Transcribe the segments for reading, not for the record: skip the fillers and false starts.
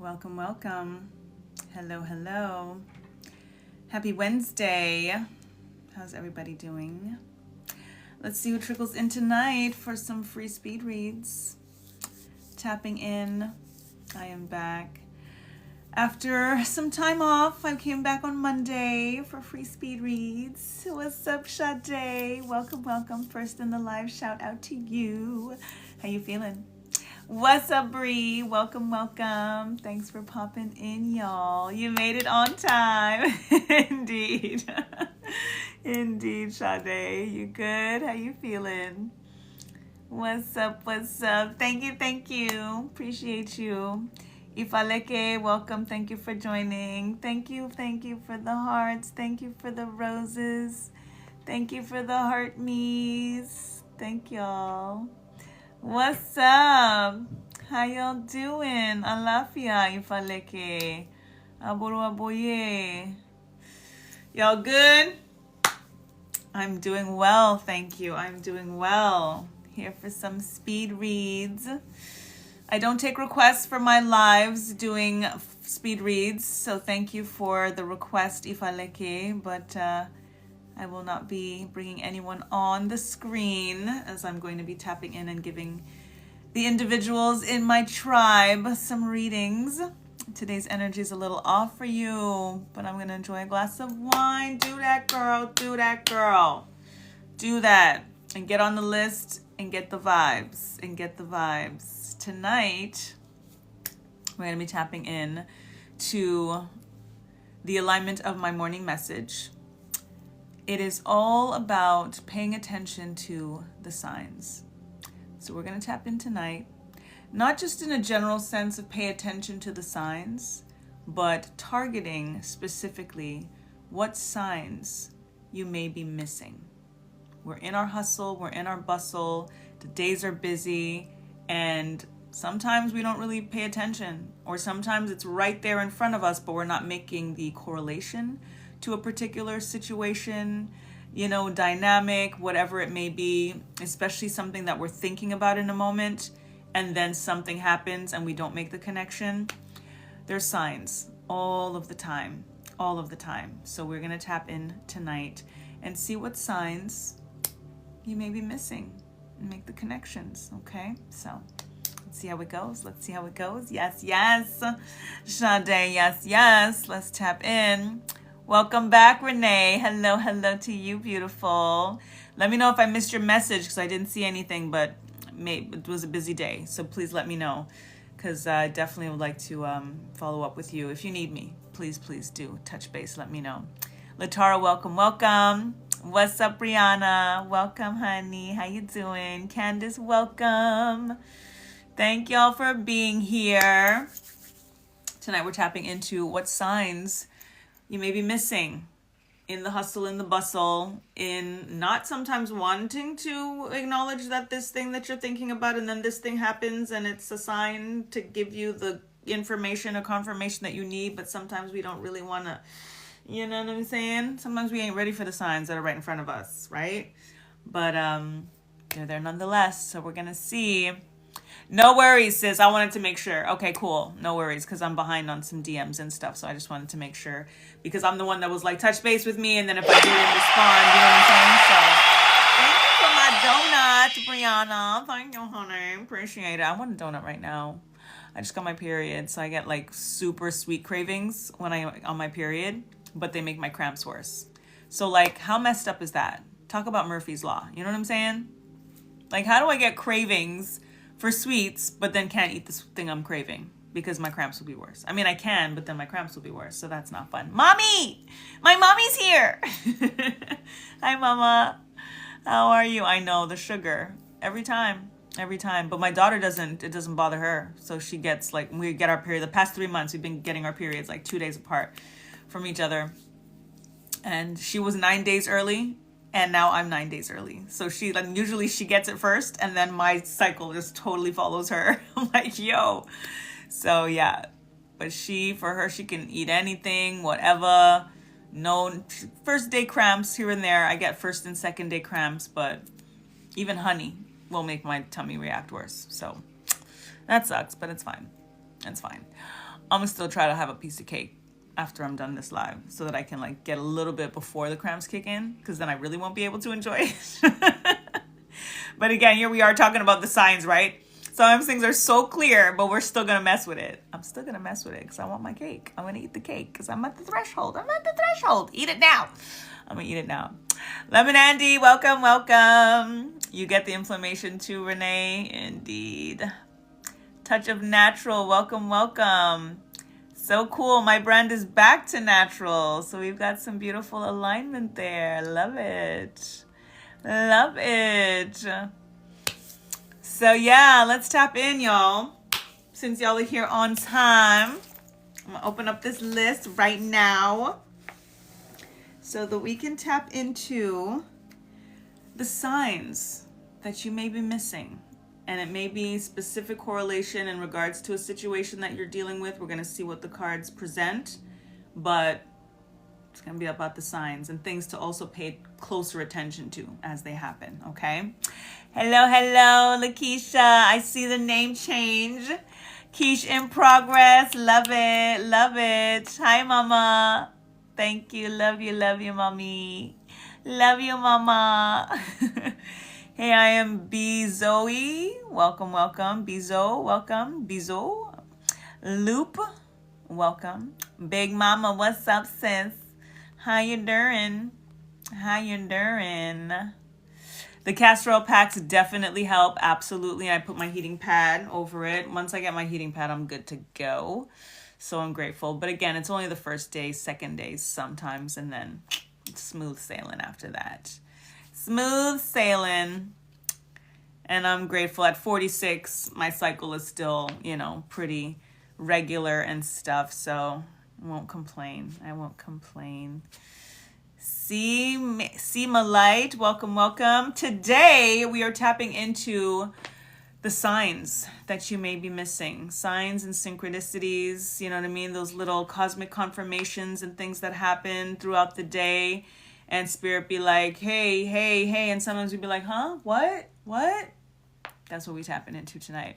Welcome, welcome. Hello, hello. Happy Wednesday. How's everybody doing? Let's see who trickles in tonight for some free speed reads. Tapping in. I am back. After some time off, I came back on Monday for free speed reads. What's up, Sade? Welcome, welcome. First in the live, shout out to you. How you feeling? What's up, Bree? Welcome, welcome. Thanks for popping in, y'all. You made it on time. Indeed. Indeed, Sade. You good? How you feeling? What's up, what's up? Thank you. Appreciate you. Ifaleke, welcome. Thank you for joining. Thank you for the hearts. Thank you for the roses. Thank you for the heart me's. Thank y'all. What's up? How y'all doing? Alafia, Ifaleke. Aboro aboye. Y'all good? I'm doing well, thank you. I'm doing well. Here for some speed reads. I don't take requests for my lives doing speed reads, so thank you for the request, Ifaleke, but I will not be bringing anyone on the screen as I'm going to be tapping in and giving the individuals in my tribe some readings. Today's energy is a little off for you, but I'm going to enjoy a glass of wine. Do that, girl. Do that, girl. Do that. And get on the list and get the vibes. Tonight, we're going to be tapping in to the alignment of my morning message. It is all about paying attention to the signs. So we're going to tap in tonight, not just in a general sense of pay attention to the signs, but targeting specifically what signs you may be missing. We're in our hustle, we're in our bustle, the days are busy, and sometimes we don't really pay attention, or sometimes it's right there in front of us, but we're not making the correlation to a particular situation, dynamic, whatever it may be, especially something that we're thinking about in a moment, and then something happens and we don't make the connection. There's signs all of the time. So we're going to tap in tonight and see what signs you may be missing and make the connections, okay? So let's see how it goes. Yes. Sade, yes. Let's tap in. Welcome back, Renee. Hello to you, beautiful. Let me know if I missed your message because I didn't see anything, but it was a busy day. So please let me know because I definitely would like to follow up with you. If you need me, please do touch base. Let me know. Latara, welcome. What's up, Brianna? Welcome, honey. How you doing? Candace, welcome. Thank y'all for being here. Tonight we're tapping into what signs you may be missing in the hustle, in the bustle, in not sometimes wanting to acknowledge that this thing that you're thinking about and then this thing happens and it's a sign to give you the information or confirmation that you need, but sometimes we don't really want to, you know what I'm saying? Sometimes we ain't ready for the signs that are right in front of us, right? But they're there nonetheless, so we're going to see. No worries, sis. I wanted to make sure. Okay, cool. No worries, because I'm behind on some DMs and stuff, so I just wanted to make sure. Because I'm the one that was like, touch base with me, and then if I didn't respond, you know what I'm saying? So, thank you for my donut, Brianna. Thank you, honey. Appreciate it. I want a donut right now. I just got my period, so I get like super sweet cravings when I'm on my period, but they make my cramps worse. So like, how messed up is that? Talk about Murphy's Law. You know what I'm saying? Like, how do I get cravings for sweets, but then can't eat this thing I'm craving because my cramps will be worse? I mean, I can, but then my cramps will be worse, so that's not fun. Mommy! My mommy's here! Hi, Mama. How are you? I know, the sugar. Every time. But my daughter it doesn't bother her. So she gets, like, we get our period. The past 3 months, we've been getting our periods, like, 2 days apart from each other. And she was 9 days early. And now I'm 9 days early. So usually she gets it first and then my cycle just totally follows her. I'm like, yo. So yeah, but for her, she can eat anything, whatever. No first day cramps here and there. I get first and second day cramps, but even honey will make my tummy react worse. So that sucks, but it's fine. I'm gonna still try to have a piece of cake after I'm done this live so that I can like get a little bit before the cramps kick in, because then I really won't be able to enjoy it. But again, here we are talking about the signs, right? Sometimes things are so clear, but we're still gonna mess with it. I'm still gonna mess with it because I want my cake. I'm gonna eat the cake because I'm at the threshold. I'm at the threshold. Eat it now. I'm gonna eat it now. Lemon Andy, welcome, welcome. You get the inflammation too, Renee. Indeed. Touch of Natural, welcome, welcome. So cool. My brand is back to natural. So we've got some beautiful alignment there. Love it. Love it. So yeah, let's tap in, y'all. Since y'all are here on time, I'm gonna open up this list right now so that we can tap into the signs that you may be missing. And it may be specific correlation in regards to a situation that you're dealing with. We're gonna see what the cards present, but it's gonna be about the signs and things to also pay closer attention to as they happen, okay? Hello, hello, Lakeisha. I see the name change. Keish in progress. Love it, love it. Hi, Mama. Thank you, love you, Mommy. Love you, Mama. Hey, I am B Zoe. Welcome, welcome. Bizo, welcome. Bizo. Loop, welcome. Big Mama, what's up, sis? How you doing? How you doing? The castor oil packs definitely help. Absolutely. I put my heating pad over it. Once I get my heating pad, I'm good to go. So I'm grateful. But again, it's only the first day, second day sometimes, and then it's smooth sailing after that. Smooth sailing. And I'm grateful. At 46, my cycle is still, pretty regular and stuff. So I won't complain. I won't complain. See my light. Welcome, welcome. Today we are tapping into the signs that you may be missing. Signs and synchronicities, you know what I mean? Those little cosmic confirmations and things that happen throughout the day. And Spirit be like, hey, hey, hey. And sometimes we'd be like, huh? What? That's what we tapping into tonight.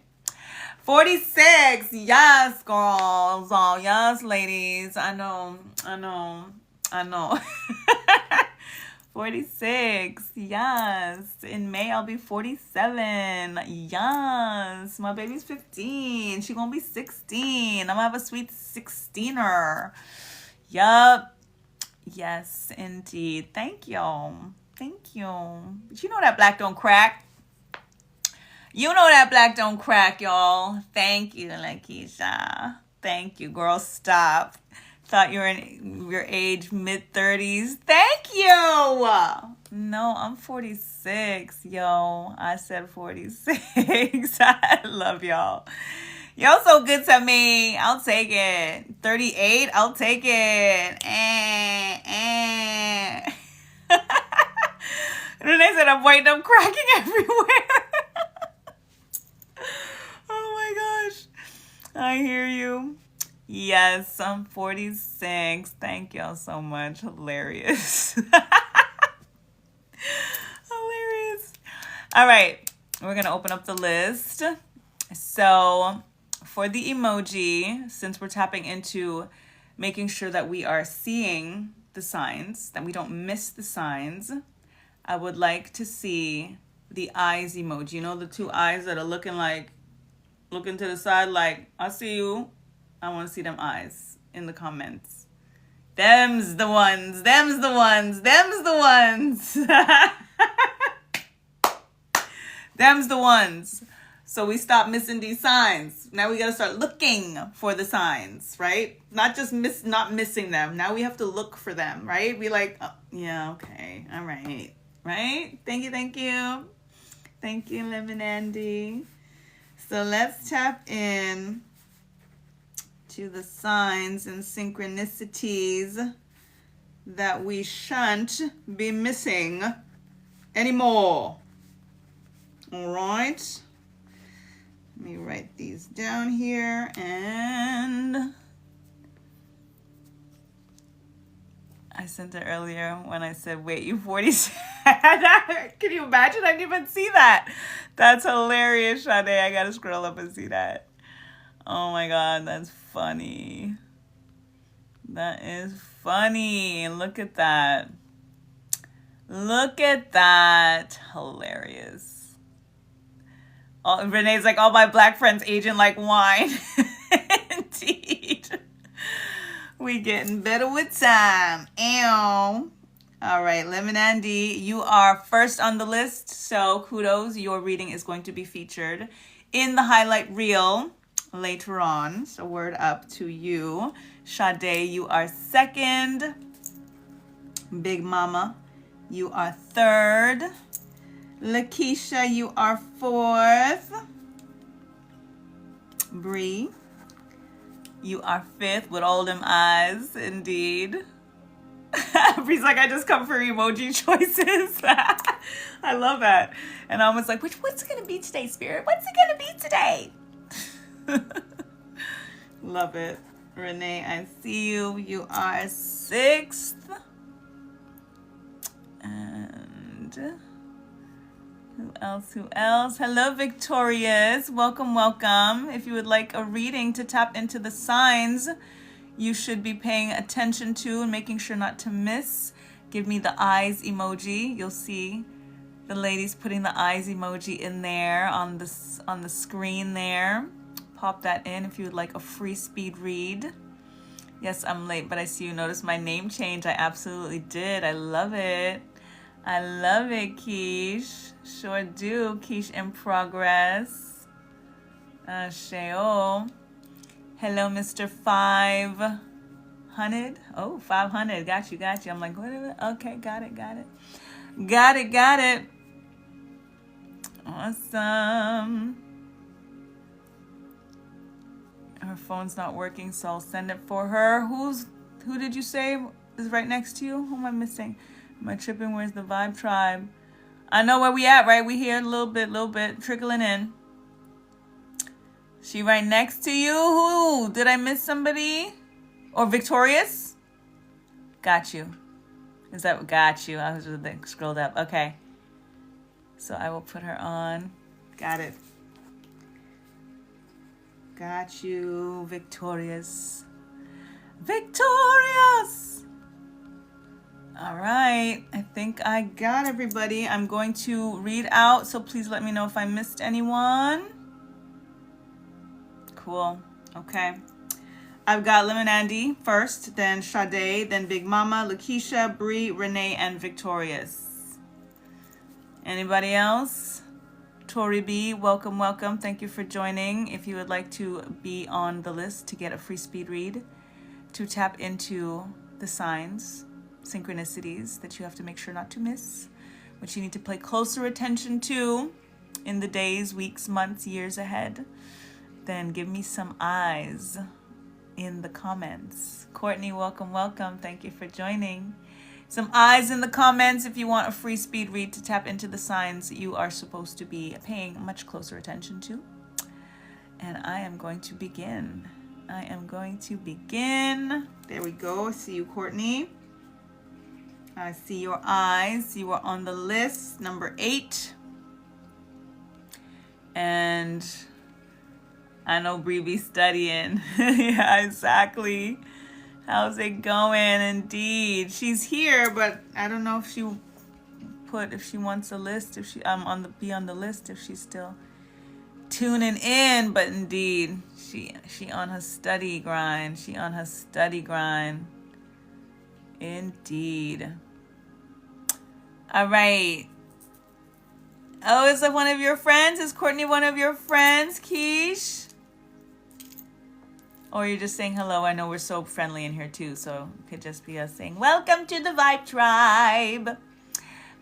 46. Yes, girls. Oh, yes, ladies. I know. 46. Yes. In May, I'll be 47. Yes. My baby's 15. She gonna be 16. I'm gonna have a sweet 16er. Yup. Yes, indeed. Thank you. Thank you. But you know that black don't crack. You know that black don't crack, y'all. Thank you, Lakeisha. Thank you, girl. Stop. Thought you were in your age, mid-30s. Thank you. No, I'm 46, yo. I said 46. I love y'all. Y'all so good to me. I'll take it. 38, I'll take it. And then they said I'm white and I'm cracking everywhere. Oh my gosh. I hear you. Yes, I'm 46. Thank y'all so much. Hilarious. Hilarious. All right. We're going to open up the list. So for the emoji, since we're tapping into making sure that we are seeing the signs, that we don't miss the signs, I would like to see the eyes emoji. You know, the two eyes that are looking to the side like, I see you. I want to see them eyes in the comments. Them's the ones. Them's the ones. Them's the ones. Them's the ones. So we stop missing these signs. Now we got to start looking for the signs, right? Not just not missing them. Now we have to look for them, right? We like, oh, yeah, okay. All right. Right? Thank you. Thank you. Thank you, Lemon Andy. So let's tap in to the signs and synchronicities that we shan't be missing anymore. All right. Let me write these down here, and I sent it earlier when I said, wait, you 46? Can you imagine? I didn't even see that. That's hilarious, Sade. I gotta scroll up and see that. Oh my God, that's funny. That is funny. Look at that. Look at that. Hilarious. Renee's like, all my black friends aging like wine. Indeed. We getting better with time. Ew. All right, Lemon Andy, you are first on the list. So kudos. Your reading is going to be featured in the highlight reel later on. So word up to you. Sade, you are second. Big Mama, you are third. Lakeisha, you are fourth. Bree, you are fifth with all them eyes, indeed. Bree's like, I just come for emoji choices. I love that. And I was like, what's it going to be today, Spirit? What's it going to be today? Love it. Renee, I see you. You are sixth. And who else? Hello, Victorious. Welcome. If you would like a reading to tap into the signs you should be paying attention to and making sure not to miss, give me the eyes emoji. You'll see the ladies putting the eyes emoji in there on the screen there. Pop that in if you would like a free speed read. Yes, I'm late, but I see you noticed my name change. I absolutely did. I love it. I love it, Keish. Sure do. Keish in progress. Sheo. Hello, Mr. 500. Oh, 500. Got you. I'm like, what is it? Okay, got it. Awesome. Her phone's not working, so I'll send it for her. Who did you say is right next to you? Who am I missing? Am I tripping? Where's the Vibe Tribe? I know where we at, right? We here a little bit, trickling in. She right next to you? Who? Did I miss somebody? Or Victorious? Got you. Is that got you? I was just scrolled up. Okay. So I will put her on. Got it. Got you, Victorious. All right. I think I got everybody. I'm going to read out, so please let me know if I missed anyone. Cool. Okay. I've got Lemon Andy first, then Sade, then Big Mama, Lakeisha, Bree, Renee, and Victorious. Anybody else? Tori B, welcome. Thank you for joining. If you would like to be on the list to get a free speed read, to tap into the signs, synchronicities that you have to make sure not to miss, which you need to pay closer attention to in the days, weeks, months, years ahead, then give me some eyes in the comments. Courtney, welcome. Thank you for joining. Some eyes in the comments if you want a free speed read to tap into the signs you are supposed to be paying much closer attention to. And I am going to begin. There we go. See you, Courtney. I see your eyes. You are on the list, number 8. And I know Bree be studying. Yeah, exactly. How's it going? Indeed. She's here, but I don't know if she wants a list, if she be on the list if she's still tuning in, but indeed, she on her study grind. Indeed. All right. Oh, is that one of your friends? Is Courtney one of your friends, Keish? Or you're just saying hello. I know we're so friendly in here too, so it could just be us saying, welcome to the Vibe Tribe.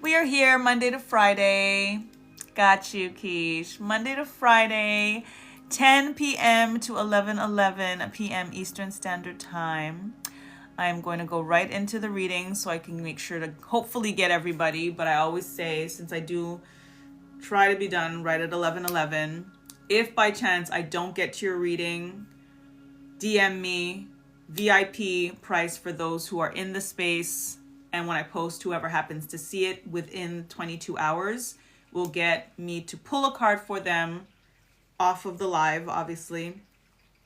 We are here Monday to Friday. Got you, Keish. Monday to Friday, 10 p.m. to 11 p.m. Eastern Standard Time. I am going to go right into the reading so I can make sure to hopefully get everybody. But I always say, since I do try to be done right at 11, if by chance I don't get to your reading, DM me. VIP price for those who are in the space, and when I post, whoever happens to see it within 22 hours will get me to pull a card for them off of the live, obviously,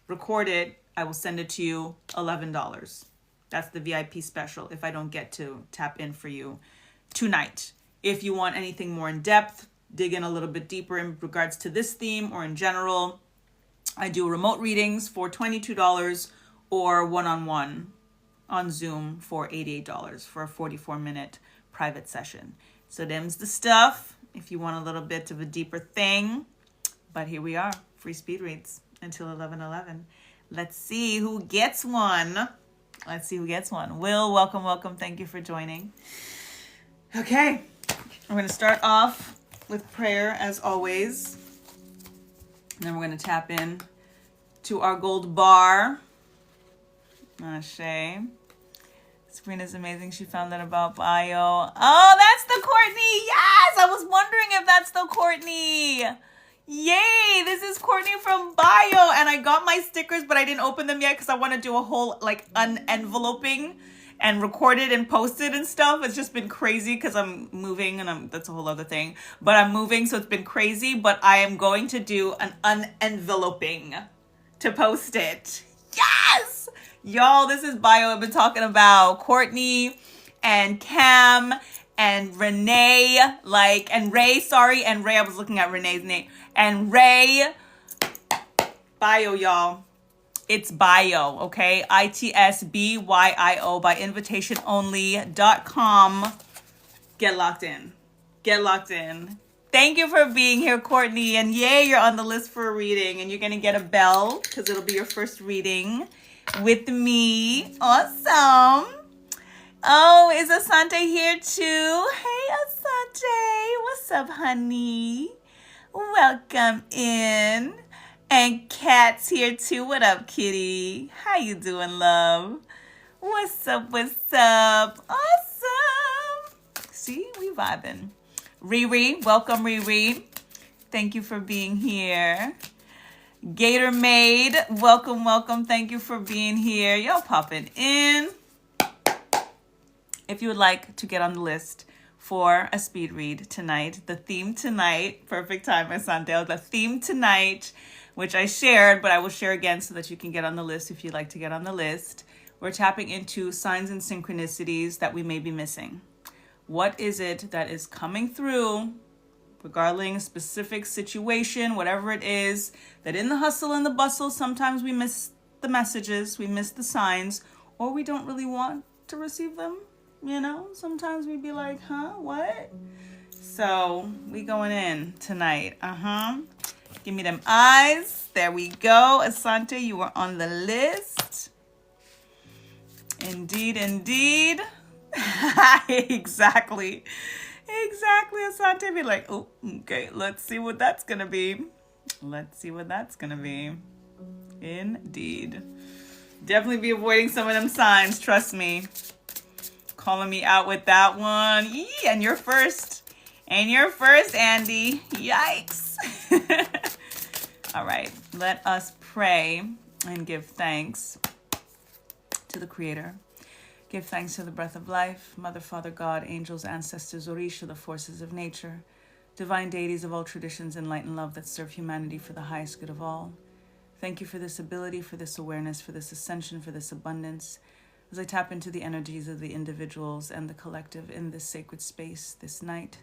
record it, I will send it to you $11. That's the VIP special if I don't get to tap in for you tonight. If you want anything more in depth, dig in a little bit deeper in regards to this theme or in general, I do remote readings for $22 or one-on-one on Zoom for $88 for a 44-minute private session. So them's the stuff if you want a little bit of a deeper thing. But here we are, free speed reads until 11:11. Let's see who gets one. Will, welcome. Thank you for joining. Okay, we're going to start off with prayer as always. And then we're going to tap in to our gold bar. Ashe. Sabrina's amazing. She found that about bio. Oh, that's the Courtney. Yes, I was wondering if that's the Courtney. Yay, this is Courtney from bio. And I got my stickers, but I didn't open them yet because I want to do a whole unenveloping and record it and post it and stuff. It's just been crazy because I'm moving and that's a whole other thing. But I'm moving, so it's been crazy. But I am going to do an unenveloping to post it. Yes! Y'all, this is bio I've been talking about. Courtney and Cam and Renee, and Ray, and Ray, I was looking at Renee's name. And Ray, bio, y'all. It's bio, okay? ITSBYIO by invitationonly.com. Get locked in. Thank you for being here, Courtney. And yay, you're on the list for a reading. And you're going to get a bell because it'll be your first reading with me. Awesome. Oh, is Asante here too? Hey, Asante. What's up, honey? Welcome in. And Kat's here too. What up, kitty? How you doing, love? What's up? Awesome. See, we vibing. Riri, welcome, Riri. Thank you for being here. Gator Maid, welcome. Thank you for being here. Y'all popping in. If you would like to get on the list for a speed read tonight, the theme tonight, perfect time, Asante, the theme tonight, which I shared, but I will share again so that you can get on the list if you'd like to get on the list. We're tapping into signs and synchronicities that we may be missing. What is it that is coming through regarding a specific situation, whatever it is, that in the hustle and the bustle, sometimes we miss the messages, we miss the signs, or we don't really want to receive them. Sometimes we be like, huh, what? So we going in tonight. Give me them eyes. There we go. Asante, you are on the list. Indeed. Exactly, Asante. Be like, oh, okay, let's see what that's gonna be. Indeed. Definitely be avoiding some of them signs, trust me. Calling me out with that one. Yee, and you're first, Andy. Yikes. All right, let us pray and give thanks to the Creator. Give thanks to the breath of life, Mother, Father, God, angels, ancestors, Orisha, the forces of nature, divine deities of all traditions, and light and love that serve humanity for the highest good of all. Thank you for this ability, for this awareness, for this ascension, for this abundance, as I tap into the energies of the individuals and the collective in this sacred space this night.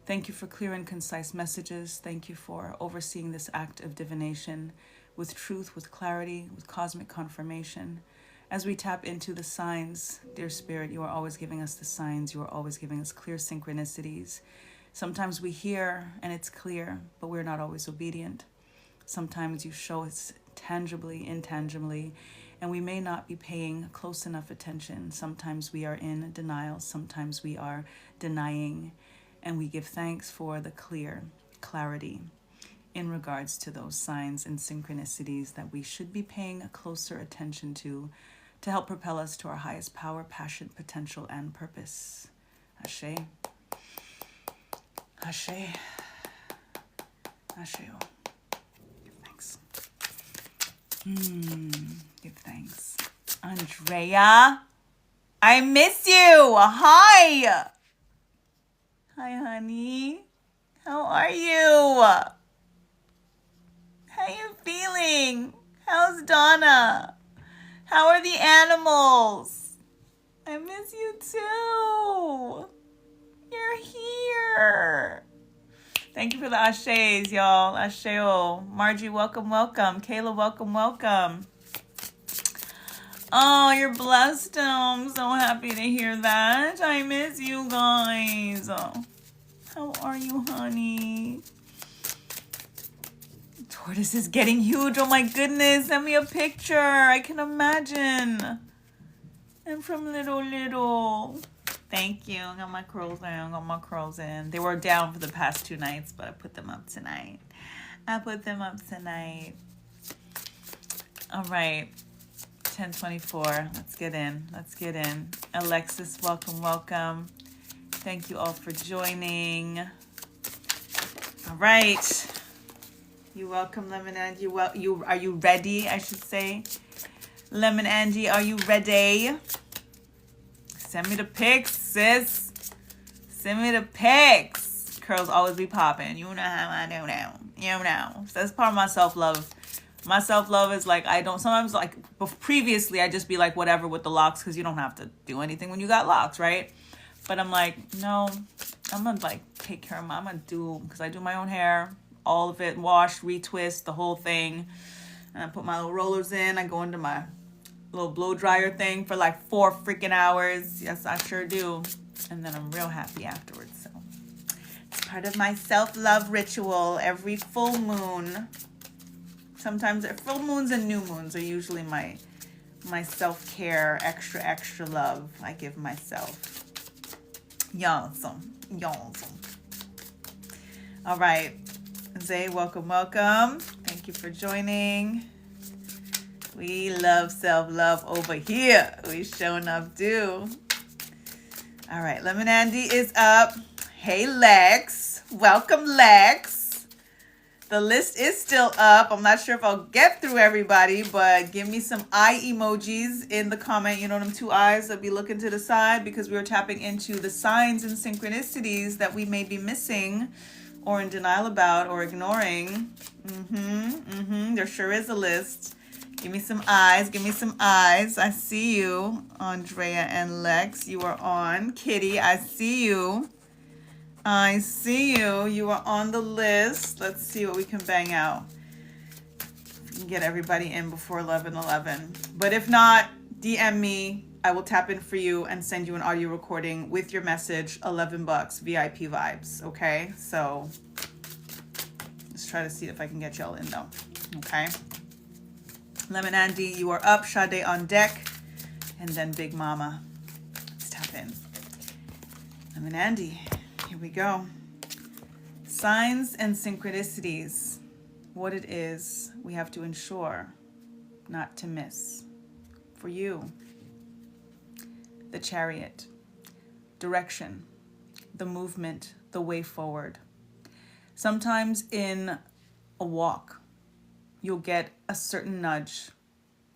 Thank you for clear and concise messages. Thank you for overseeing this act of divination with truth, with clarity, with cosmic confirmation. As we tap into the signs, dear Spirit, you are always giving us the signs. You are always giving us clear synchronicities. Sometimes we hear and it's clear, but we're not always obedient. Sometimes you show us tangibly, intangibly, and we may not be paying close enough attention. Sometimes we are in denial. Sometimes we are denying. And we give thanks for the clarity in regards to those signs and synchronicities that we should be paying a closer attention to help propel us to our highest power, passion, potential, and purpose. Ashe. Ashe. Asheo. Give thanks. Give thanks. Andrea, I miss you. Hi. Hi, honey. How are you? How you feeling? How's Donna? How are the animals? I miss you too. You're here. Thank you for the ashes, y'all. Asheo. Margie, welcome, welcome. Kayla, welcome, welcome. Oh, you're blessed. I'm so happy to hear that. I miss you guys. How are you, honey? Tortoise is getting huge. Oh my goodness. Send me a picture. I can imagine. I'm from little. Thank you. Got my curls in. They were down for the past 2 nights, but I put them up tonight. All right. 10:24. Let's get in. Alexis, welcome. Thank you all for joining. All right. You welcome, Lemon Angie. Are you ready? I should say. Lemon Angie, are you ready? Send me the pics, sis. Send me the pics. Curls always be popping. You know how I do now. So that's part of my self-love. My self-love is like, I don't, sometimes like, previously I just be like, whatever with the locks, because you don't have to do anything when you got locks, right? But I'm like, no, I'm going to like take care of I'm going to do, because I do my own hair, all of it, wash, retwist, the whole thing. And I put my little rollers in. I go into my little blow dryer thing for like 4 freaking hours. Yes, I sure do. And then I'm real happy afterwards. So it's part of my self-love ritual every full moon. Sometimes full moons and new moons are usually my self-care, extra love I give myself. Yawesome. All right. Zay, welcome. Thank you for joining. We love self-love over here. We showing up too. All right. Lemon Andy is up. Hey, Lex. Welcome, Lex. The list is still up. I'm not sure if I'll get through everybody, but give me some eye emojis in the comment. You know them 2 eyes that be looking to the side, because we are tapping into the signs and synchronicities that we may be missing or in denial about or ignoring. There sure is a list. Give me some eyes. I see you, Andrea and Lex. You are on. Kitty, I see you. You are on the list. Let's see what we can bang out. We can get everybody in before 11:11. But if not, DM me. I will tap in for you and send you an audio recording with your message. $11 VIP vibes. Okay, so let's try to see if I can get y'all in though. Okay. Lemon Andy, you are up. Sade on deck, and then Big Mama. Let's tap in. Lemon Andy. Here we go. Signs and synchronicities. What it is we have to ensure not to miss. For you, the Chariot. Direction. The movement. The way forward. Sometimes in a walk, you'll get a certain nudge.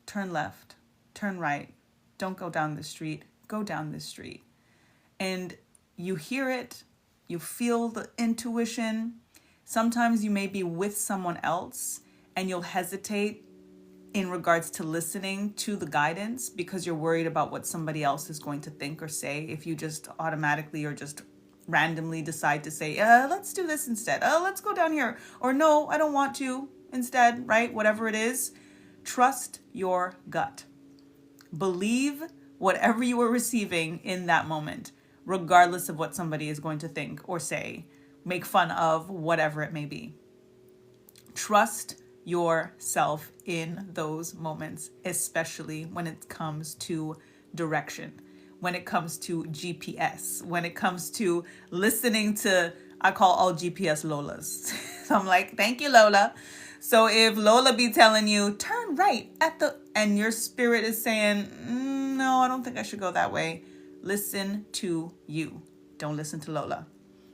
Turn left. Turn right. Don't go down this street. Go down this street. And you hear it. You feel the intuition. Sometimes you may be with someone else and you'll hesitate in regards to listening to the guidance because you're worried about what somebody else is going to think or say. If you just automatically or just randomly decide to say, let's do this instead. Let's go down here. Or no, I don't want to instead, right? Whatever it is, trust your gut. Believe whatever you are receiving in that moment, regardless of what somebody is going to think or say, make fun of, whatever it may be. Trust yourself in those moments, especially when it comes to direction, when it comes to GPS, when it comes to listening to, I call all GPS Lolas. So I'm like, thank you, Lola. So if Lola be telling you, turn right and your spirit is saying, no, I don't think I should go that way. Listen to you. Don't listen to Lola.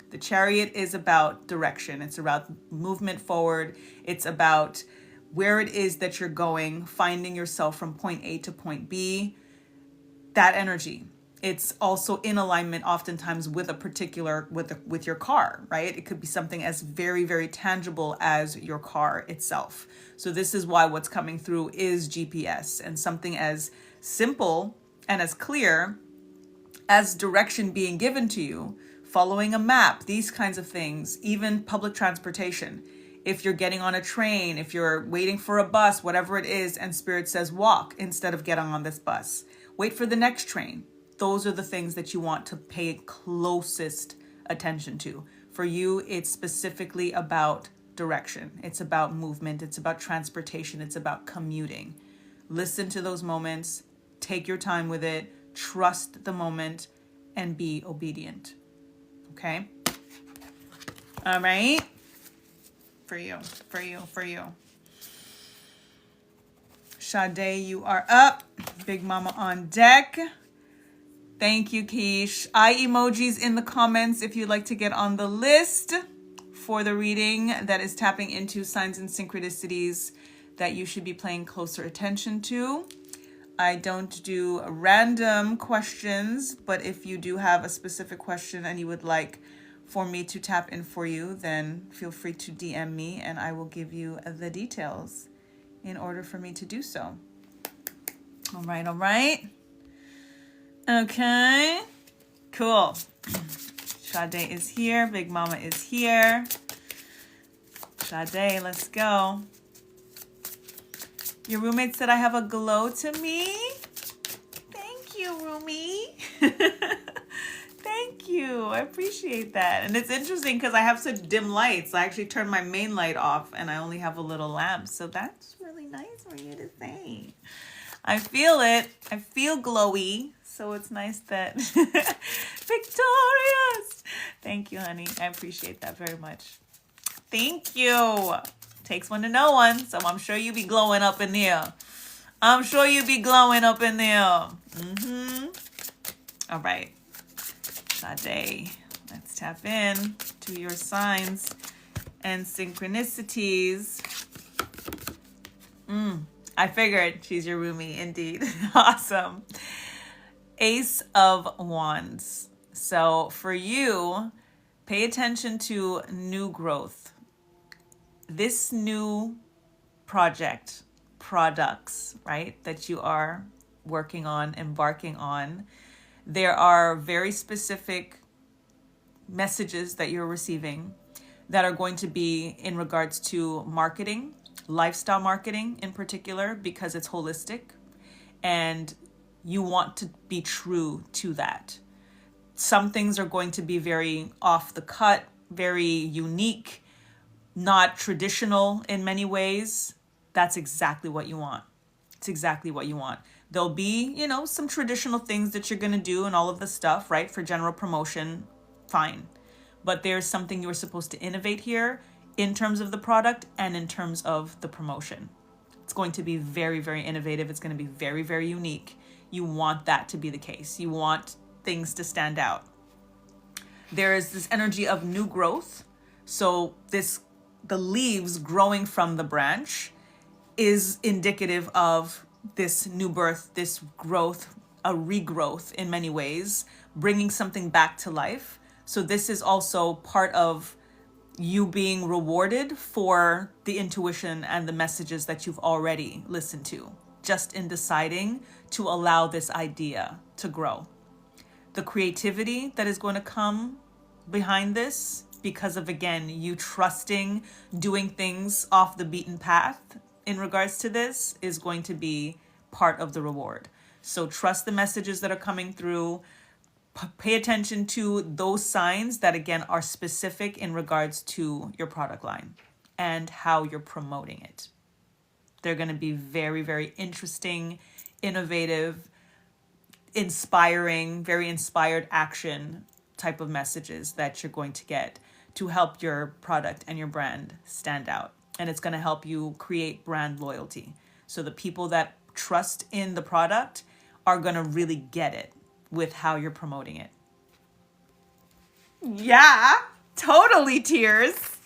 The Chariot is about direction. It's about movement forward. It's about where it is that you're going, finding yourself from point A to point B. That energy It's also in alignment oftentimes with a particular, with your car, right? It could be something as very, very tangible as your car itself. So this is why what's coming through is GPS, and something as simple and as clear as direction being given to you, following a map, these kinds of things, even public transportation. If you're getting on a train, if you're waiting for a bus, whatever it is, and Spirit says walk instead of getting on this bus, wait for the next train. Those are the things that you want to pay closest attention to. For you, it's specifically about direction. It's about movement. It's about transportation. It's about commuting. Listen to those moments. Take your time with it. Trust the moment and be obedient. Okay? All right? For you. Sade, you are up. Big Mama on deck. Thank you, Keish. Eye emojis in the comments if you'd like to get on the list for the reading that is tapping into signs and synchronicities that you should be paying closer attention to. I don't do random questions, but if you do have a specific question and you would like for me to tap in for you, then feel free to DM me and I will give you the details in order for me to do so. All right. Okay, cool. Sade is here. Big Mama is here. Sade, let's go. Your roommate said I have a glow to me. Thank you, Rumi. Thank you. I appreciate that. And it's interesting because I have such dim lights. I actually turned my main light off and I only have a little lamp. So that's really nice for you to say. I feel it. I feel glowy. So it's nice that victorious. Thank you, honey. I appreciate that very much. Thank you. Takes one to know one. So I'm sure you be glowing up in there. All right. Sade, let's tap in to your signs and synchronicities. I figured she's your roomie, indeed. Awesome. Ace of Wands. So for you, pay attention to new growth. This new products, right, that you are working on, embarking on, there are very specific messages that you're receiving that are going to be in regards to marketing, lifestyle marketing in particular, because it's holistic and you want to be true to that. Some things are going to be very off the cut, very unique, not traditional in many ways. That's exactly what you want. It's exactly what you want. There'll be, some traditional things that you're going to do and all of the stuff, right? For general promotion, fine. But there's something you're supposed to innovate here in terms of the product and in terms of the promotion. It's going to be very, very innovative. It's going to be very, very unique. You want that to be the case. You want things to stand out. There is this energy of new growth. So the leaves growing from the branch is indicative of this new birth, this growth, a regrowth in many ways, bringing something back to life. So this is also part of you being rewarded for the intuition and the messages that you've already listened to, just in deciding to allow this idea to grow. The creativity that is going to come behind this, because of, again, you trusting doing things off the beaten path in regards to this, is going to be part of the reward. So trust the messages that are coming through. Pay attention to those signs that, again, are specific in regards to your product line and how you're promoting it. They're going to be very, very interesting, innovative, inspiring, very inspired action type of messages that you're going to get to help your product and your brand stand out. And it's going to help you create brand loyalty. So the people that trust in the product are going to really get it with how you're promoting it. Yeah, totally, tears.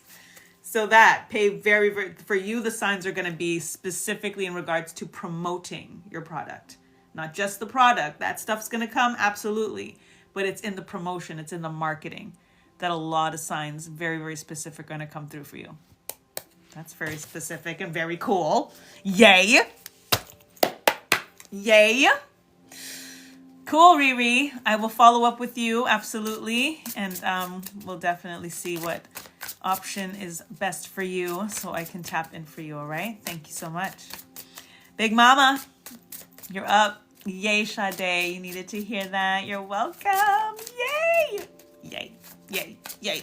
So that pay very, very, for you, the signs are going to be specifically in regards to promoting your product. Not just the product. That stuff's going to come, absolutely. But it's in the promotion, it's in the marketing that a lot of signs, very, very specific, are going to come through for you. That's very specific and very cool. Yay. Yay. Cool, Riri. I will follow up with you, absolutely. And we'll definitely see what option is best for you so I can tap in for you, all right? Thank you so much. Big Mama, you're up. Yay, Sade. You needed to hear that. You're welcome. Yay. Yay. Yay. Yay.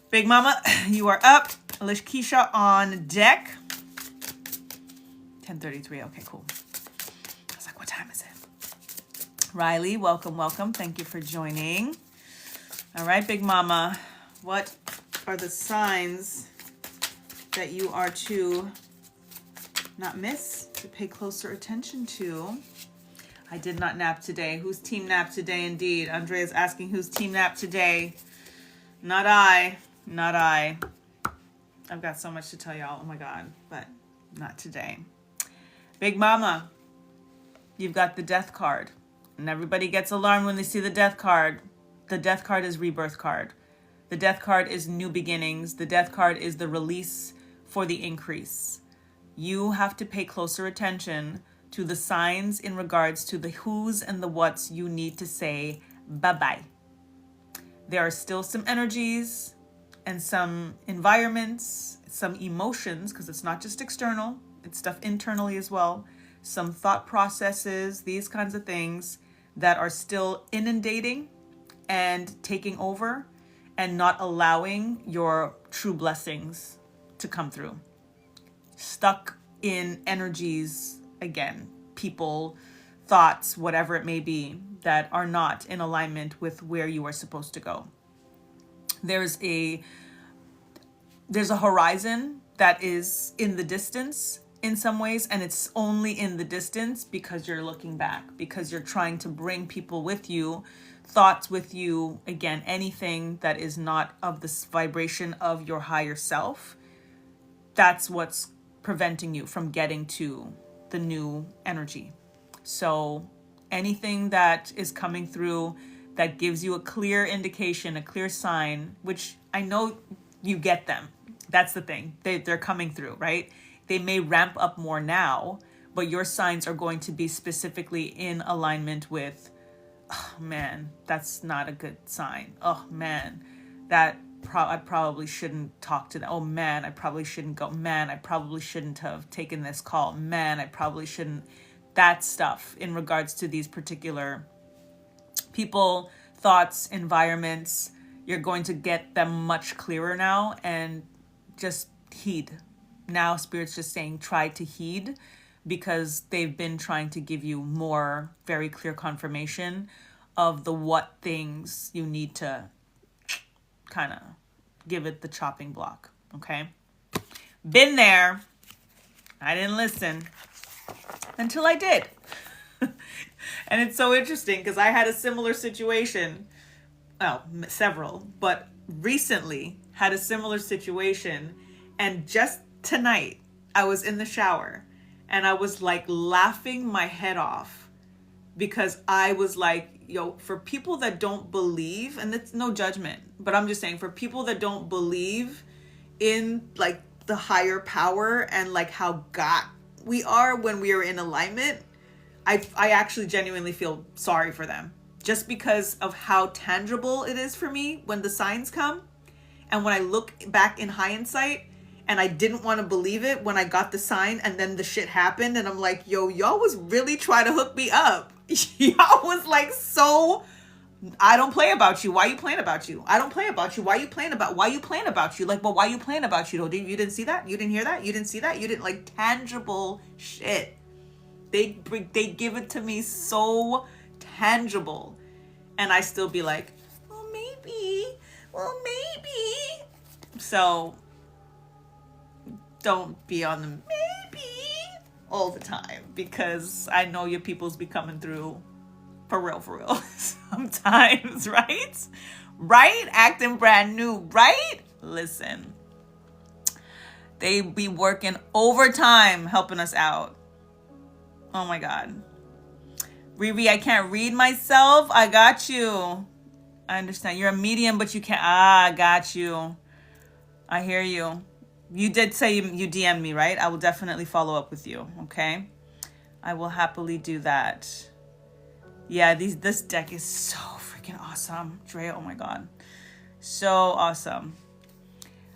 Big Mama, you are up. Keisha on deck. 10:33. Okay, cool. I was like, what time is it? Riley, welcome, welcome. Thank you for joining. All right, Big Mama, what are the signs that you are to not miss, to pay closer attention to? I did not nap today. Who's team nap today? Indeed. Andrea is asking who's team nap today. Not I. Not I. I've got so much to tell y'all. Oh my God. But not today. Big Mama, you've got the death card. And everybody gets alarmed when they see the death card. The death card is rebirth card. The death card is new beginnings. The death card is the release for the increase. You have to pay closer attention to the signs in regards to the who's and the what's you need to say bye-bye. There are still some energies and some environments, some emotions, because it's not just external, it's stuff internally as well, some thought processes, these kinds of things that are still inundating and taking over and not allowing your true blessings to come through. Stuck in energies, again, people, thoughts, whatever it may be, that are not in alignment with where you are supposed to go. There's a horizon that is in the distance in some ways, and it's only in the distance because you're looking back, because you're trying to bring people with you, thoughts with you, again, anything that is not of this vibration of your higher self. That's what's preventing you from getting to the new energy. So anything that is coming through that gives you a clear indication, a clear sign, which I know you get them. That's the thing. They're coming through, right? They may ramp up more now, but your signs are going to be specifically in alignment with, oh man, that's not a good sign. Oh man, I probably shouldn't talk to them. Oh man, I probably shouldn't go. Man, I probably shouldn't have taken this call. Man, I probably shouldn't. That stuff in regards to these particular people, thoughts, environments, you're going to get them much clearer now, and just heed. Now Spirit's just saying try to heed, because they've been trying to give you more very clear confirmation of the what things you need to kind of give it the chopping block. Okay? Been there. I didn't listen until I did. And it's so interesting because I had a similar situation. Well, several, but recently had a similar situation. And just tonight, I was in the shower and I was like laughing my head off because I was like, yo, for people that don't believe, and it's no judgment, but I'm just saying for people that don't believe in like the higher power and like how God we are when we are in alignment, I actually genuinely feel sorry for them just because of how tangible it is for me when the signs come. And when I look back in hindsight, and I didn't want to believe it when I got the sign and then the shit happened, and I'm like, yo, y'all was really trying to hook me up. Y'all was like, so I don't play about you. Why you playing about you? I don't play about you. Why you playing about you? Like, well, why you playing about you though? You didn't see that? You didn't hear that? You didn't see that? You didn't, like, tangible shit. They give it to me so tangible. And I still be like, well, maybe. So don't be on the maybe all the time, because I know your people's be coming through for real sometimes, right? Acting brand new, right? Listen, they be working overtime helping us out. Oh my God. Riri, I can't read myself. I got you. I understand. You're a medium, but you can't. I got you. I hear you. You did say you DM'd me, right? I will definitely follow up with you, okay? I will happily do that. Yeah, this deck is so freaking awesome. Drea, oh my God. So awesome.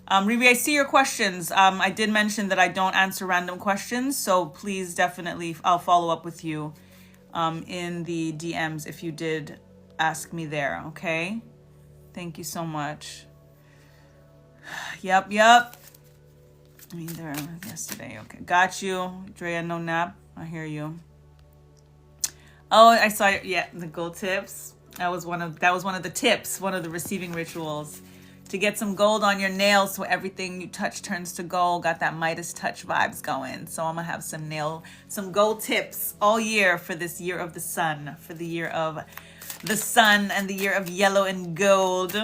Riri, I see your questions. I did mention that I don't answer random questions, so please definitely, I'll follow up with you in the DMs if you did ask me there, okay? Thank you so much. Yep. Either yesterday, okay. Got you. Drea, no nap. I hear you. Oh, I saw it. Yeah, the gold tips. That was one of the tips, one of the receiving rituals. To get some gold on your nails so everything you touch turns to gold. Got that Midas touch vibes going. So I'm gonna have some gold tips all year for this year of the sun. For the year of the sun and the year of yellow and gold.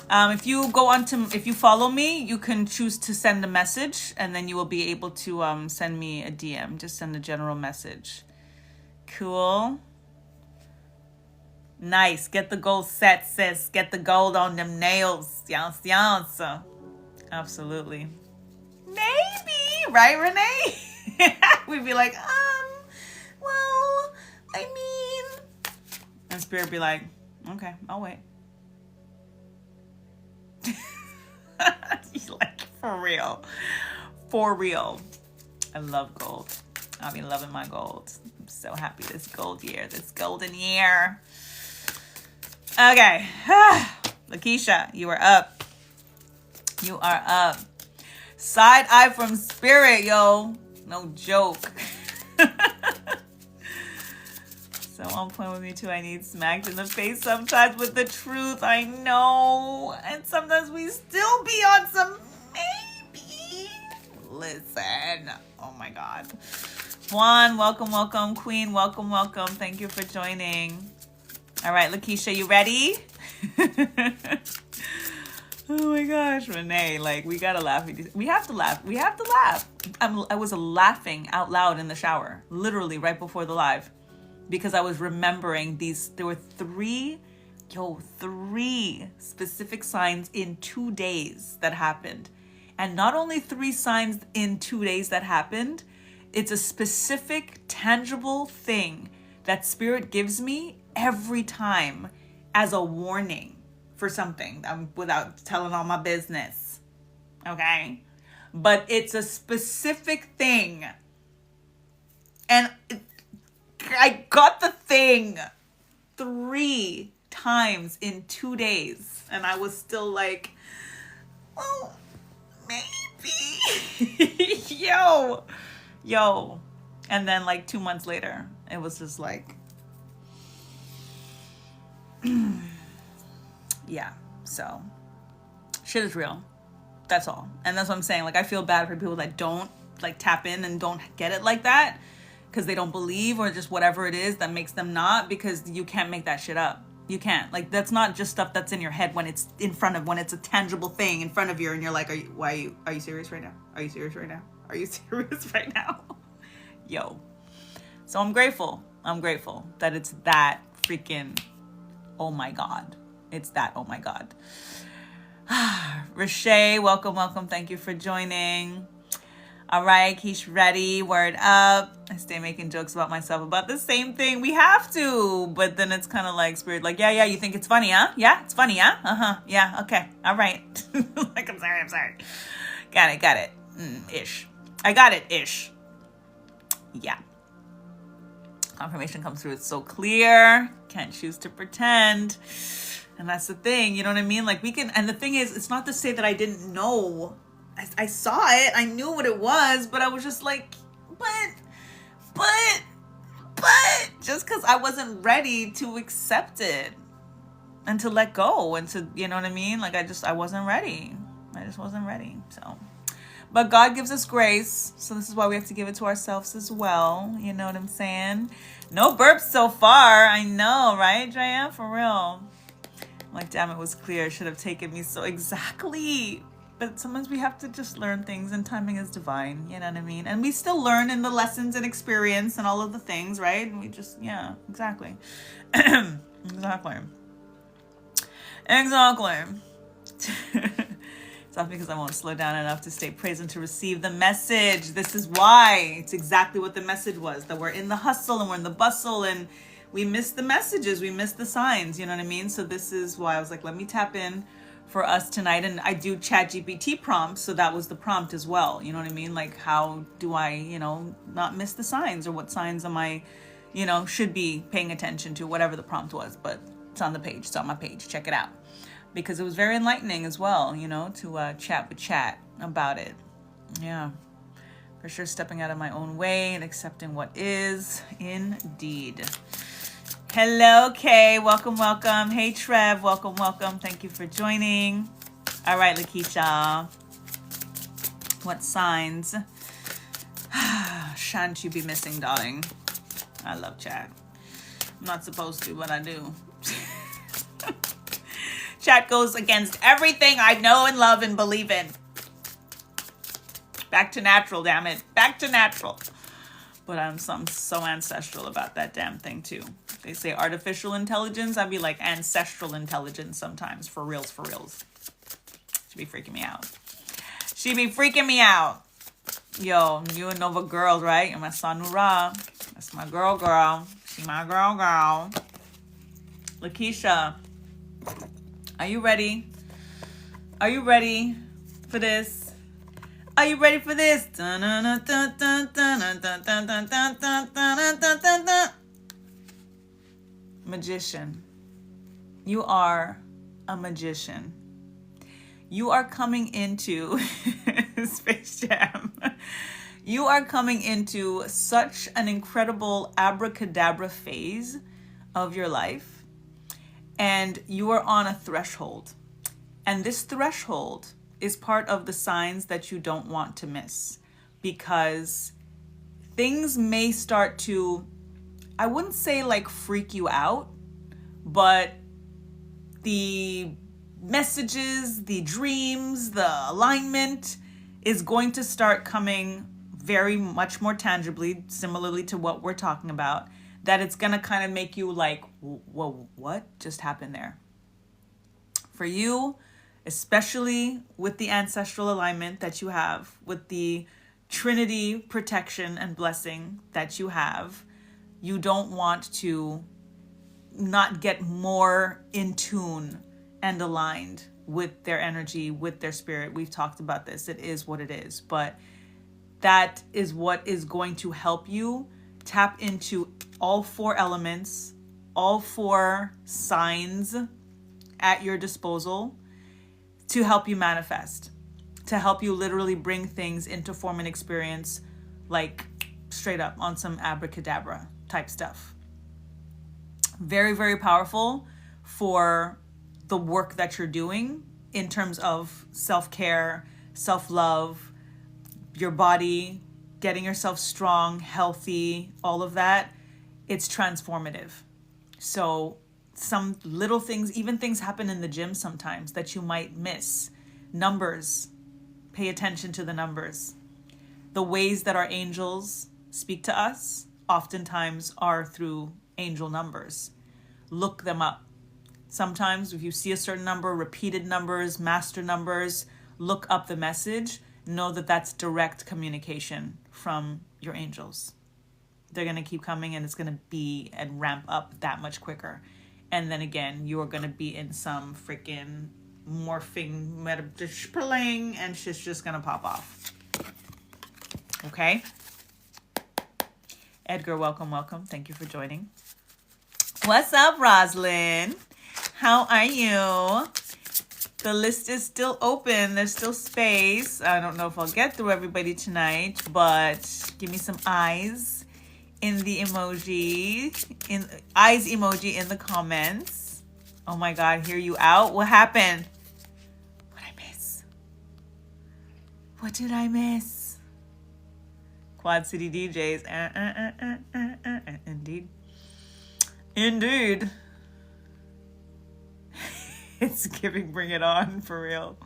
If you follow me, you can choose to send a message, and then you will be able to send me a DM. Just send a general message. Cool. Nice. Get the gold set, sis. Get the gold on them nails. Yes. Absolutely. Maybe. Right, Renee? We'd be like, well, I mean. And Spirit be like, okay, I'll wait. Like, for real. For real. I love gold. I'll be loving my gold. I'm so happy this golden year. Okay. Lakeisha, you are up. Side eye from Spirit, yo. No joke. So on point with me too. I need smacked in the face sometimes with the truth. I know. And sometimes we still be on some maybe. Listen. Oh my God. Juan, welcome. Queen, welcome. Thank you for joining. All right, Lakeisha, you ready? Oh my gosh, Renee, like, we gotta laugh. We have to laugh. I was laughing out loud in the shower, literally right before the live, because I was remembering there were three specific signs in 2 days that happened. And not only 3 signs in 2 days that happened, it's a specific, tangible thing that Spirit gives me every time as a warning for something, without telling all my business, okay? But it's a specific thing. And I got the thing 3 times in 2 days. And I was still like, oh, maybe. Yo. And then like 2 months later, it was just like, yeah. So shit is real. That's all. And that's what I'm saying. Like, I feel bad for people that don't like tap in and don't get it like that because they don't believe, or just whatever it is that makes them not, because you can't make that shit up. You can't. Like, that's not just stuff that's in your head when it's when it's a tangible thing in front of you and you're like, are you serious right now? Are you serious right now? Are you serious right now? Yo. So I'm grateful that it's that freaking, oh my God. It's that, oh my God. Rashay, welcome. Thank you for joining. All right, Keish, ready. Word up. I stay making jokes about myself about the same thing. We have to. But then it's kind of like Spirit, like, yeah, you think it's funny, huh? Yeah, it's funny, huh? Uh-huh. Yeah, okay. All right. Like, I'm sorry. Got it. Ish. I got it, ish. Yeah. Confirmation comes through. It's so clear. Can't choose to pretend. And that's the thing, you know what I mean? Like, we can, and the thing is, it's not to say that I didn't know. I saw it, I knew what it was, but I was just like, but, just because I wasn't ready to accept it and to let go and to, you know what I mean? Like, I wasn't ready. I just wasn't ready, so. But God gives us grace, so this is why we have to give it to ourselves as well. You know what I'm saying? No burps so far. I know, right, Drea? For real. Like, damn, it was clear. It should have taken me so exactly. But sometimes we have to just learn things, and timing is divine, you know what I mean? And we still learn in the lessons and experience and all of the things, right? And we just, yeah, exactly. Exactly. It's not because I won't slow down enough to stay present to receive the message. This is why. It's exactly what the message was, that we're in the hustle and we're in the bustle and we miss the messages, we miss the signs, you know what I mean? So this is why I was like, let me tap in for us tonight. And I do ChatGPT prompts, so that was the prompt as well, you know what I mean? Like, how do I, not miss the signs, or what signs am I, should be paying attention to, whatever the prompt was. But it's on the page, it's on my page, check it out. Because it was very enlightening as well, to chat with Chat about it. Yeah, for sure, stepping out of my own way and accepting what is, indeed. Hello, Kay. Welcome, welcome. Hey, Trev. Welcome, welcome. Thank you for joining. All right, Lakeisha. What signs shan't you be missing, darling? I love Chat. I'm not supposed to, but I do. Chat goes against everything I know and love and believe in. Back to natural, damn it. Back to natural. But I'm so ancestral about that damn thing too. They say artificial intelligence. I'd be like ancestral intelligence sometimes. For reals, for reals. She be freaking me out. She be freaking me out. Yo, you and Nova girls, right? And my son Nura. That's my girl. She my girl. Lakeisha. Are you ready? Are you ready for this? Are you ready for this? Magician. You are a magician. You are coming into Space Jam. You are coming into such an incredible abracadabra phase of your life. And you are on a threshold. And this threshold is part of the signs that you don't want to miss. Because things may start to, I wouldn't say like freak you out, but the messages, the dreams, the alignment is going to start coming very much more tangibly, similarly to what we're talking about. That it's going to kind of make you like, whoa, what just happened there? For you, especially with the ancestral alignment that you have, with the Trinity protection and blessing that you have, you don't want to not get more in tune and aligned with their energy, with their spirit. We've talked about this. It is what it is. But that is what is going to help you tap into all four elements, all four signs at your disposal to help you manifest, to help you literally bring things into form and experience, like straight up on some abracadabra type stuff. Very, very powerful for the work that you're doing in terms of self-care, self-love, your body, getting yourself strong, healthy, all of that. It's transformative. So some little things, even things happen in the gym sometimes that you might miss. Numbers. Pay attention to the numbers. The ways that our angels speak to us oftentimes are through angel numbers. Look them up. Sometimes if you see a certain number, repeated numbers, master numbers, look up the message. Know that that's direct communication from your angels. They're going to keep coming, and it's going to be and ramp up that much quicker. And then again, you're going to be in some freaking morphing metaspling, and shit's just going to pop off. Okay? Edgar, welcome, welcome. Thank you for joining. What's up, Roslyn? How are you? The list is still open. There's still space. I don't know if I'll get through everybody tonight, but give me some eyes in the emoji, eyes emoji in the comments. Oh my God, hear you out. What happened? What I miss? What did I miss? Quad City DJs. Indeed. Indeed. It's giving Bring It On, for real.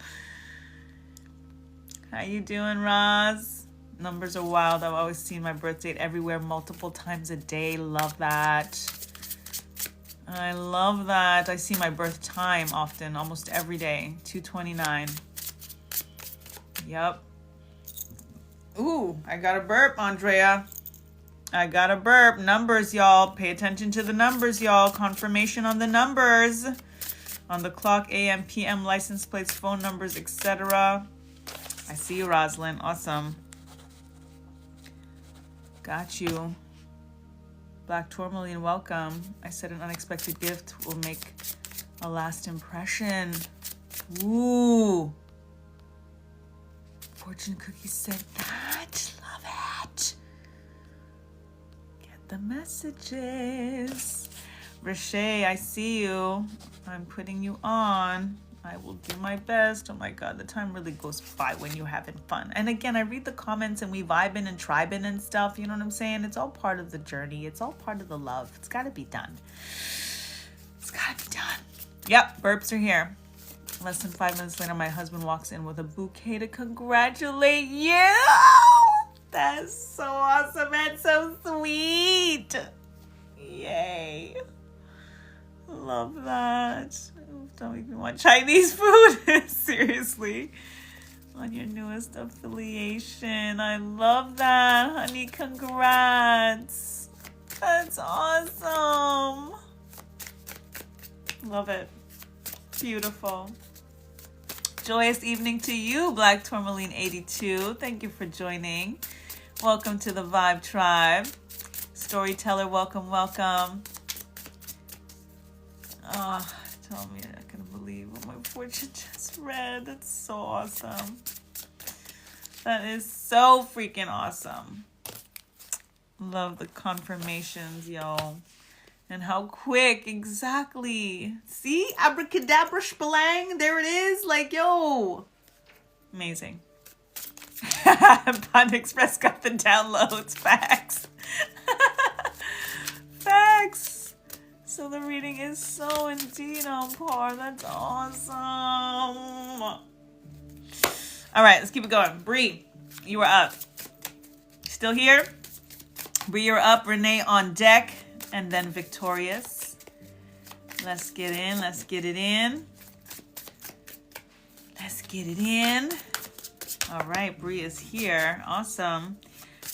How you doing, Roz? Numbers are wild. I've always seen my birth date everywhere multiple times a day. Love that. I love that. I see my birth time often, almost every day. 229. Yep. Ooh, I got a burp, Andrea. I got a burp. Numbers, y'all. Pay attention to the numbers, y'all. Confirmation on the numbers. On the clock, AM, PM, license plates, phone numbers, etc. I see you, Rosalind. Awesome. Got you. Black Tourmaline, welcome. I said an unexpected gift will make a last impression. Ooh. Fortune Cookie said that. Love it. Get the messages. Rashay, I see you. I'm putting you on. I will do my best. Oh my God, the time really goes by when you're having fun. And again, I read the comments and we vibing and tribing and stuff. You know what I'm saying? It's all part of the journey. It's all part of the love. It's got to be done. It's got to be done. Yep, burps are here. Less than 5 minutes later, my husband walks in with a bouquet to congratulate you. That's so awesome and so sweet. Yay. Love that. Don't make me want Chinese food. Seriously. On your newest affiliation. I love that, honey. Congrats. That's awesome. Love it. Beautiful. Joyous evening to you, Black Tourmaline 82. Thank you for joining. Welcome to the Vibe Tribe. Storyteller, welcome, welcome. Oh, tell me I couldn't believe what my fortune just read. That's so awesome. That is so freaking awesome. Love the confirmations, yo. And how quick, exactly. See? Abracadabra splang. There it is. Like, yo. Amazing. Pond Express got the downloads. Facts. Facts. So the reading is so indeed on par. That's awesome. All right, let's keep it going. Bree, you are up. Still here? Bree, you're up. Renee on deck. And then Victorious. Let's get in. Let's get it in. Let's get it in. All right, Bree is here. Awesome.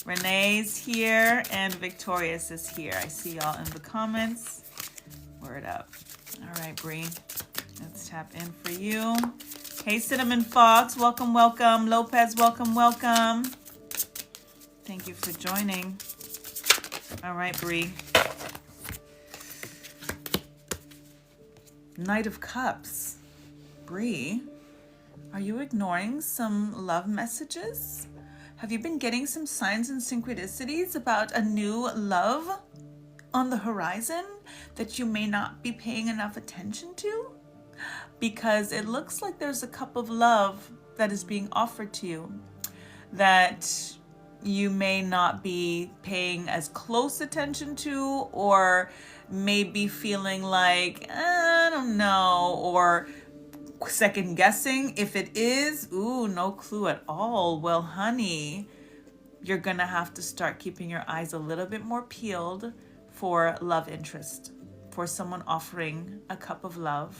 Renee's here and Victorious is here. I see y'all in the comments. Word up. All right, Bree. Let's tap in for you. Hey, Cinnamon Fox. Welcome, welcome. Lopez, welcome, welcome. Thank you for joining. All right, Bree. Knight of Cups. Bree, are you ignoring some love messages? Have you been getting some signs and synchronicities about a new love on the horizon that you may not be paying enough attention to? Because it looks like there's a cup of love that is being offered to you that you may not be paying as close attention to, or maybe feeling like, I don't know, or second guessing if it is. Ooh, no clue at all. Well, honey, you're gonna have to start keeping your eyes a little bit more peeled for love interest, for someone offering a cup of love.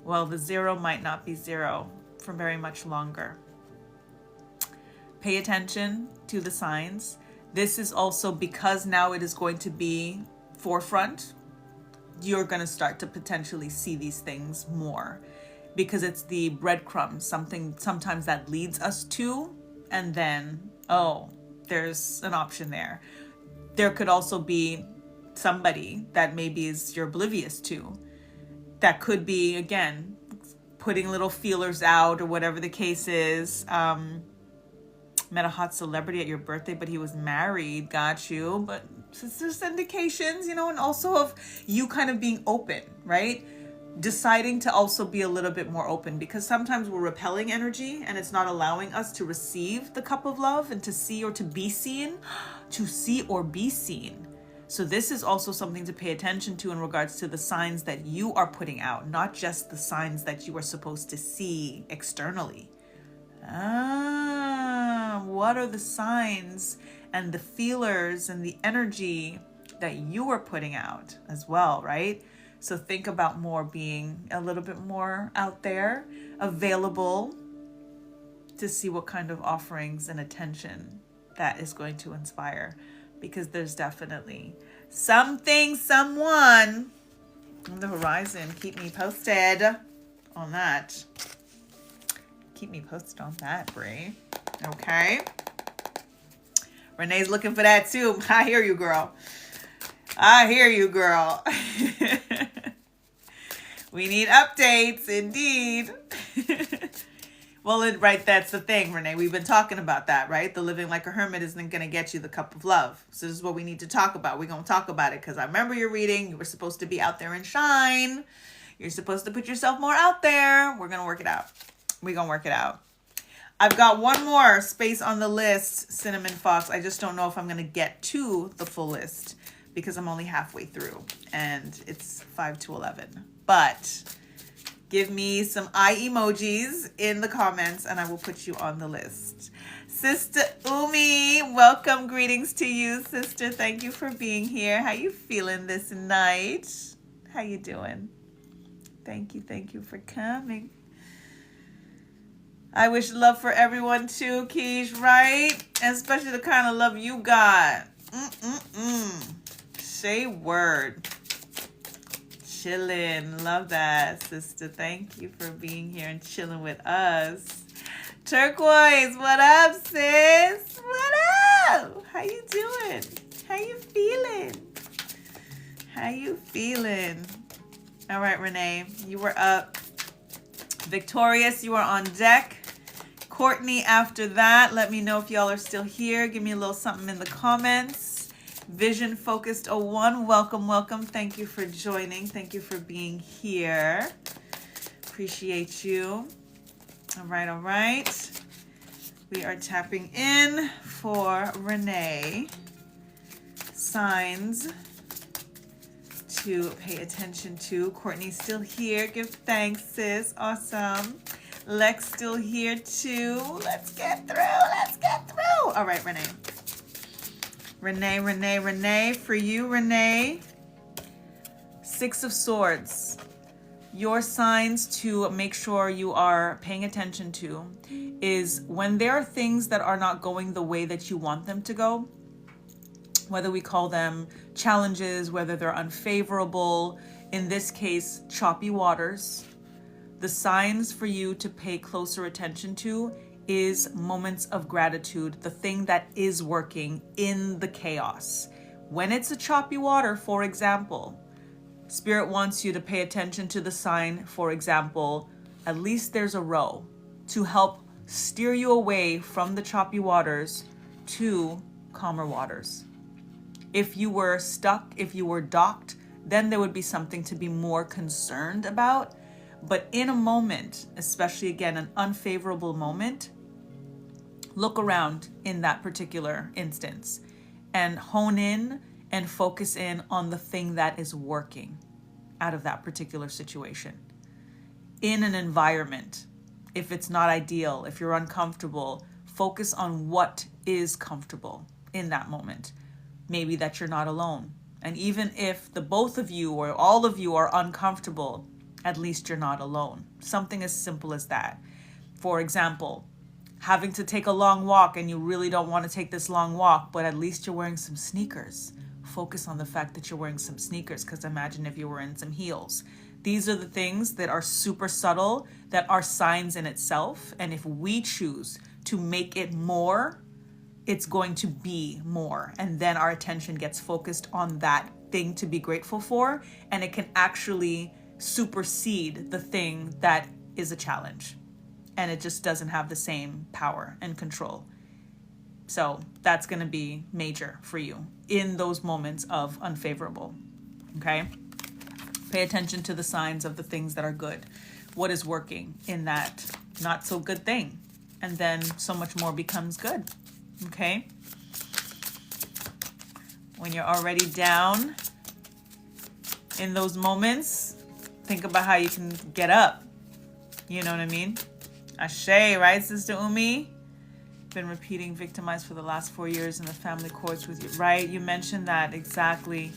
Well, the zero might not be zero for very much longer. Pay attention to the signs. This is also because now it is going to be forefront. You're going to start to potentially see these things more because it's the breadcrumbs, something sometimes that leads us to, and then, oh, there's an option there. There could also be somebody that maybe is you're oblivious to. That could be, again, putting little feelers out or whatever the case is. Met a hot celebrity at your birthday, but he was married. Got you. But there's indications, you know, and also of you kind of being open, right? Deciding to also be a little bit more open, because sometimes we're repelling energy and it's not allowing us to receive the cup of love and to see or to be seen, to see or be seen. So this is also something to pay attention to in regards to the signs that you are putting out, not just the signs that you are supposed to see externally. What are the signs and the feelers and the energy that you are putting out as well, right? So think about more being a little bit more out there, available to see what kind of offerings and attention that is going to inspire, because there's definitely something, someone on the horizon. Keep me posted on that. Keep me posted on that, Brie. Okay. Renee's looking for that too. I hear you, girl. I hear you, girl. We need updates, indeed. Well, right, that's the thing, Renee. We've been talking about that, right? The living like a hermit isn't going to get you the cup of love. So this is what we need to talk about. We're going to talk about it because I remember your reading. You were supposed to be out there and shine. You're supposed to put yourself more out there. We're going to work it out. We're going to work it out. I've got one more space on the list, Cinnamon Fox. I just don't know if I'm going to get to the full list because I'm only halfway through and it's 5 to 11. But give me some eye emojis in the comments and I will put you on the list. Sister Umi, welcome. Greetings to you, sister. Thank you for being here. How you feeling this night? How you doing? Thank you for coming. I wish love for everyone too, Keish, right? Especially the kind of love you got. Say word. Chilling. Love that, sister. Thank you for being here and chilling with us. Turquoise, what up, sis? What up? How you doing? How you feeling? How you feeling? All right, Renee, you were up. Victorious, you are on deck. Courtney, after that, let me know if y'all are still here. Give me a little something in the comments. Vision Focused 01, welcome. Thank you for joining. Thank you for being here. Appreciate you. All right. We are tapping in for Renee. Signs to pay attention to. Courtney's still here. Give thanks, sis. Awesome. Lex still here too. Let's get through. All right, Renee. Renee. For you, Renee. 6 of Swords. Your signs to make sure you are paying attention to is when there are things that are not going the way that you want them to go, whether we call them challenges, whether they're unfavorable, in this case, choppy waters. The signs for you to pay closer attention to is moments of gratitude, the thing that is working in the chaos. When it's a choppy water, for example, Spirit wants you to pay attention to the sign, for example, at least there's a row to help steer you away from the choppy waters to calmer waters. If you were stuck, if you were docked, then there would be something to be more concerned about. But in a moment, especially again, an unfavorable moment, look around in that particular instance and hone in and focus in on the thing that is working out of that particular situation. In an environment, if it's not ideal, if you're uncomfortable, focus on what is comfortable in that moment. Maybe that you're not alone. And even if the both of you or all of you are uncomfortable, at least you're not alone. Something as simple as that. For example, having to take a long walk and you really don't want to take this long walk, but at least you're wearing some sneakers. Focus on the fact that you're wearing some sneakers, because imagine if you were in some heels. These are the things that are super subtle, that are signs in itself. And if we choose to make it more, it's going to be more. And then our attention gets focused on that thing to be grateful for. And it can actually supersede the thing that is a challenge. And it just doesn't have the same power and control. So that's going to be major for you in those moments of unfavorable. Okay? Pay attention to the signs of the things that are good. What is working in that not so good thing? And then so much more becomes good. Okay? When you're already down in those moments, think about how you can get up. You know what I mean? Ashe, right, Sister Umi? Been repeating victimized for the last 4 years in the family courts with you, right? You mentioned that exactly.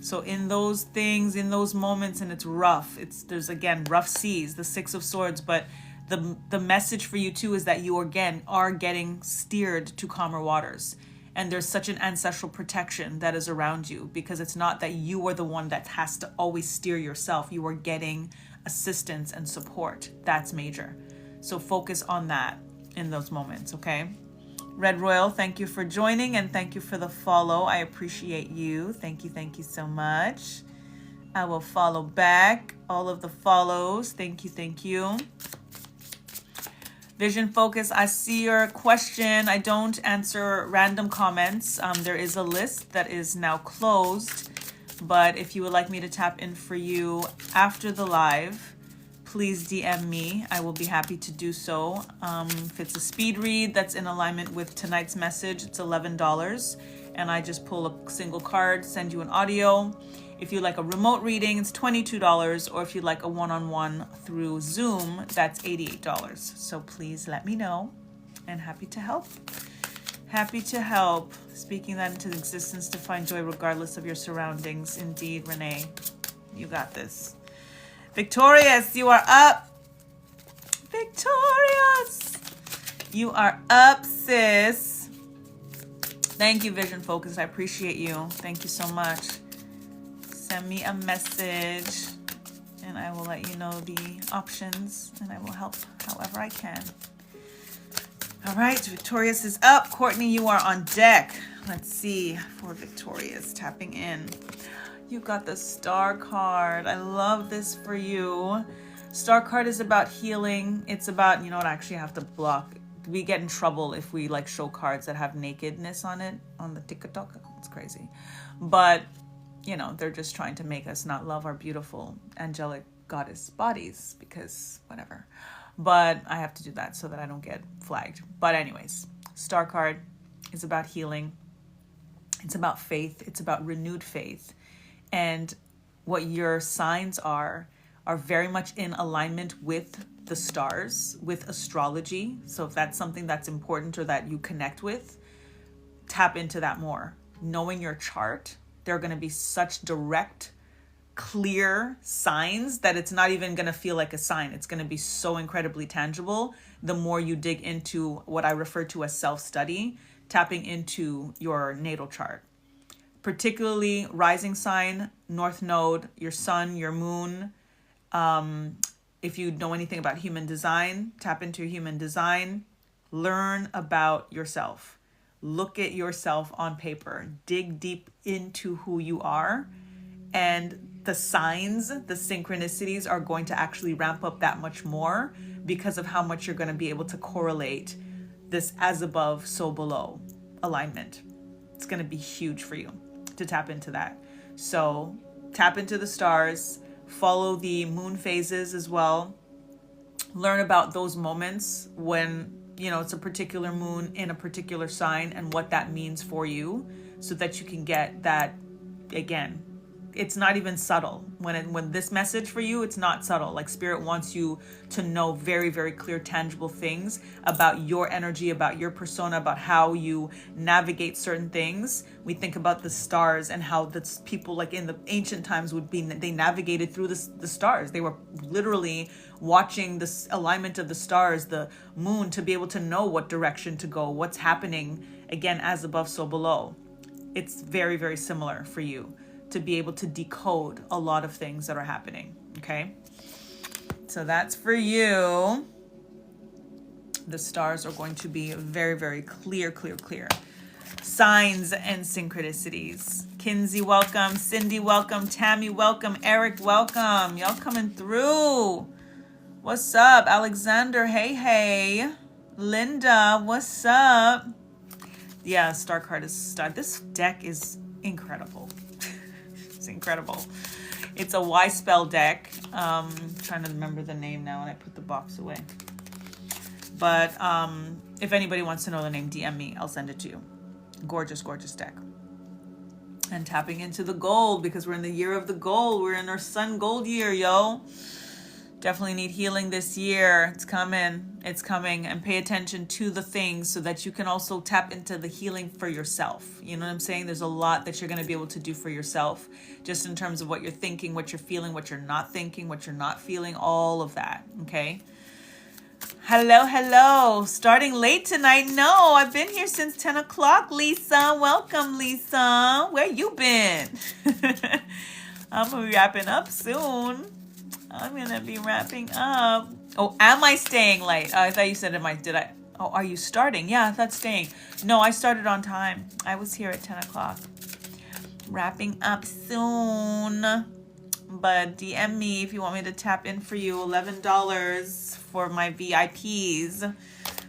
So in those things, in those moments, and it's rough. There's again rough seas, the Six of Swords, but the message for you too is that you again are getting steered to calmer waters. And there's such an ancestral protection that is around you, because it's not that you are the one that has to always steer yourself. You are getting assistance and support. That's major. So focus on that in those moments, okay? Red Royal, thank you for joining and thank you for the follow. I appreciate you. Thank you so much. I will follow back all of the follows. Thank you. Vision Focus, I see your question. I don't answer random comments. There is a list that is now closed, but if you would like me to tap in for you after the live, please DM me. I will be happy to do so. If it's a speed read that's in alignment with tonight's message, it's $11, and I just pull a single card, send you an audio. If you like a remote reading, it's $22, or if you like a one-on-one through Zoom, that's $88. So please let me know, and happy to help. Happy to help. Speaking that into existence to find joy regardless of your surroundings. Indeed, Renee, you got this. Victorious, you are up. Victorious, you are up, sis. Thank you, Vision Focus. I appreciate you. Thank you so much. Send me a message and I will let you know the options and I will help however I can. All right, Victorious is up. Courtney, you are on deck. Let's see for Victorious tapping in. You got the Star card. I love this for you. Star card is about healing. It's about, you know what, I actually have to block. We get in trouble if we like show cards that have nakedness on it on the TikTok. It's crazy. But you know, they're just trying to make us not love our beautiful angelic goddess bodies because whatever. But I have to do that so that I don't get flagged. But anyways, Star card is about healing. It's about faith. It's about renewed faith. And what your signs are very much in alignment with the stars, with astrology. So if that's something that's important or that you connect with, tap into that more. Knowing your chart, there are going to be such direct, clear signs that it's not even going to feel like a sign. It's going to be so incredibly tangible. The more you dig into what I refer to as self-study, tapping into your natal chart, particularly rising sign, north node, your sun, your moon. If you know anything about human design, tap into your human design, learn about yourself. Look at yourself on paper, dig deep into who you are, and the signs, the synchronicities are going to actually ramp up that much more because of how much you're going to be able to correlate this as above, so below alignment. It's going to be huge for you to tap into that. So tap into the stars, follow the moon phases as well. Learn about those moments when you know, it's a particular moon in a particular sign and what that means for you so that you can get that, again, it's not even subtle. When this message for you, it's not subtle. Like Spirit wants you to know very, very clear, tangible things about your energy, about your persona, about how you navigate certain things. We think about the stars and how the people like in the ancient times they navigated through the stars. They were literally watching this alignment of the stars, the moon, to be able to know what direction to go, what's happening, again, as above, so below. It's very, very similar for you to be able to decode a lot of things that are happening, okay? So that's for you. The stars are going to be very, very clear. Signs and synchronicities. Kinsey, welcome. Cindy, welcome. Tammy, welcome. Eric, welcome. Y'all coming through. What's up? Alexander, hey. Linda, what's up? Yeah, Star card is star. This deck is incredible. It's incredible. It's a Y spell deck. Trying to remember the name now and I put the box away. But if anybody wants to know the name, DM me. I'll send it to you. Gorgeous deck. And tapping into the gold because we're in the year of the gold. We're in our sun gold year, yo. Definitely need healing this year. It's coming. It's coming. And pay attention to the things so that you can also tap into the healing for yourself. You know what I'm saying? There's a lot that you're going to be able to do for yourself, just in terms of what you're thinking, what you're feeling, what you're not thinking, what you're not feeling, all of that. Okay. Hello, hello. Starting late tonight. No, I've been here since 10 o'clock, Lisa. Welcome, Lisa. Where you been? I'm going to be wrapping up soon. I'm going to be wrapping up. Oh, am I staying late? Oh, I thought you said, did I? Oh, are you starting? Yeah, I thought staying. No, I started on time. I was here at 10 o'clock. Wrapping up soon. But DM me if you want me to tap in for you. $11 for my VIPs,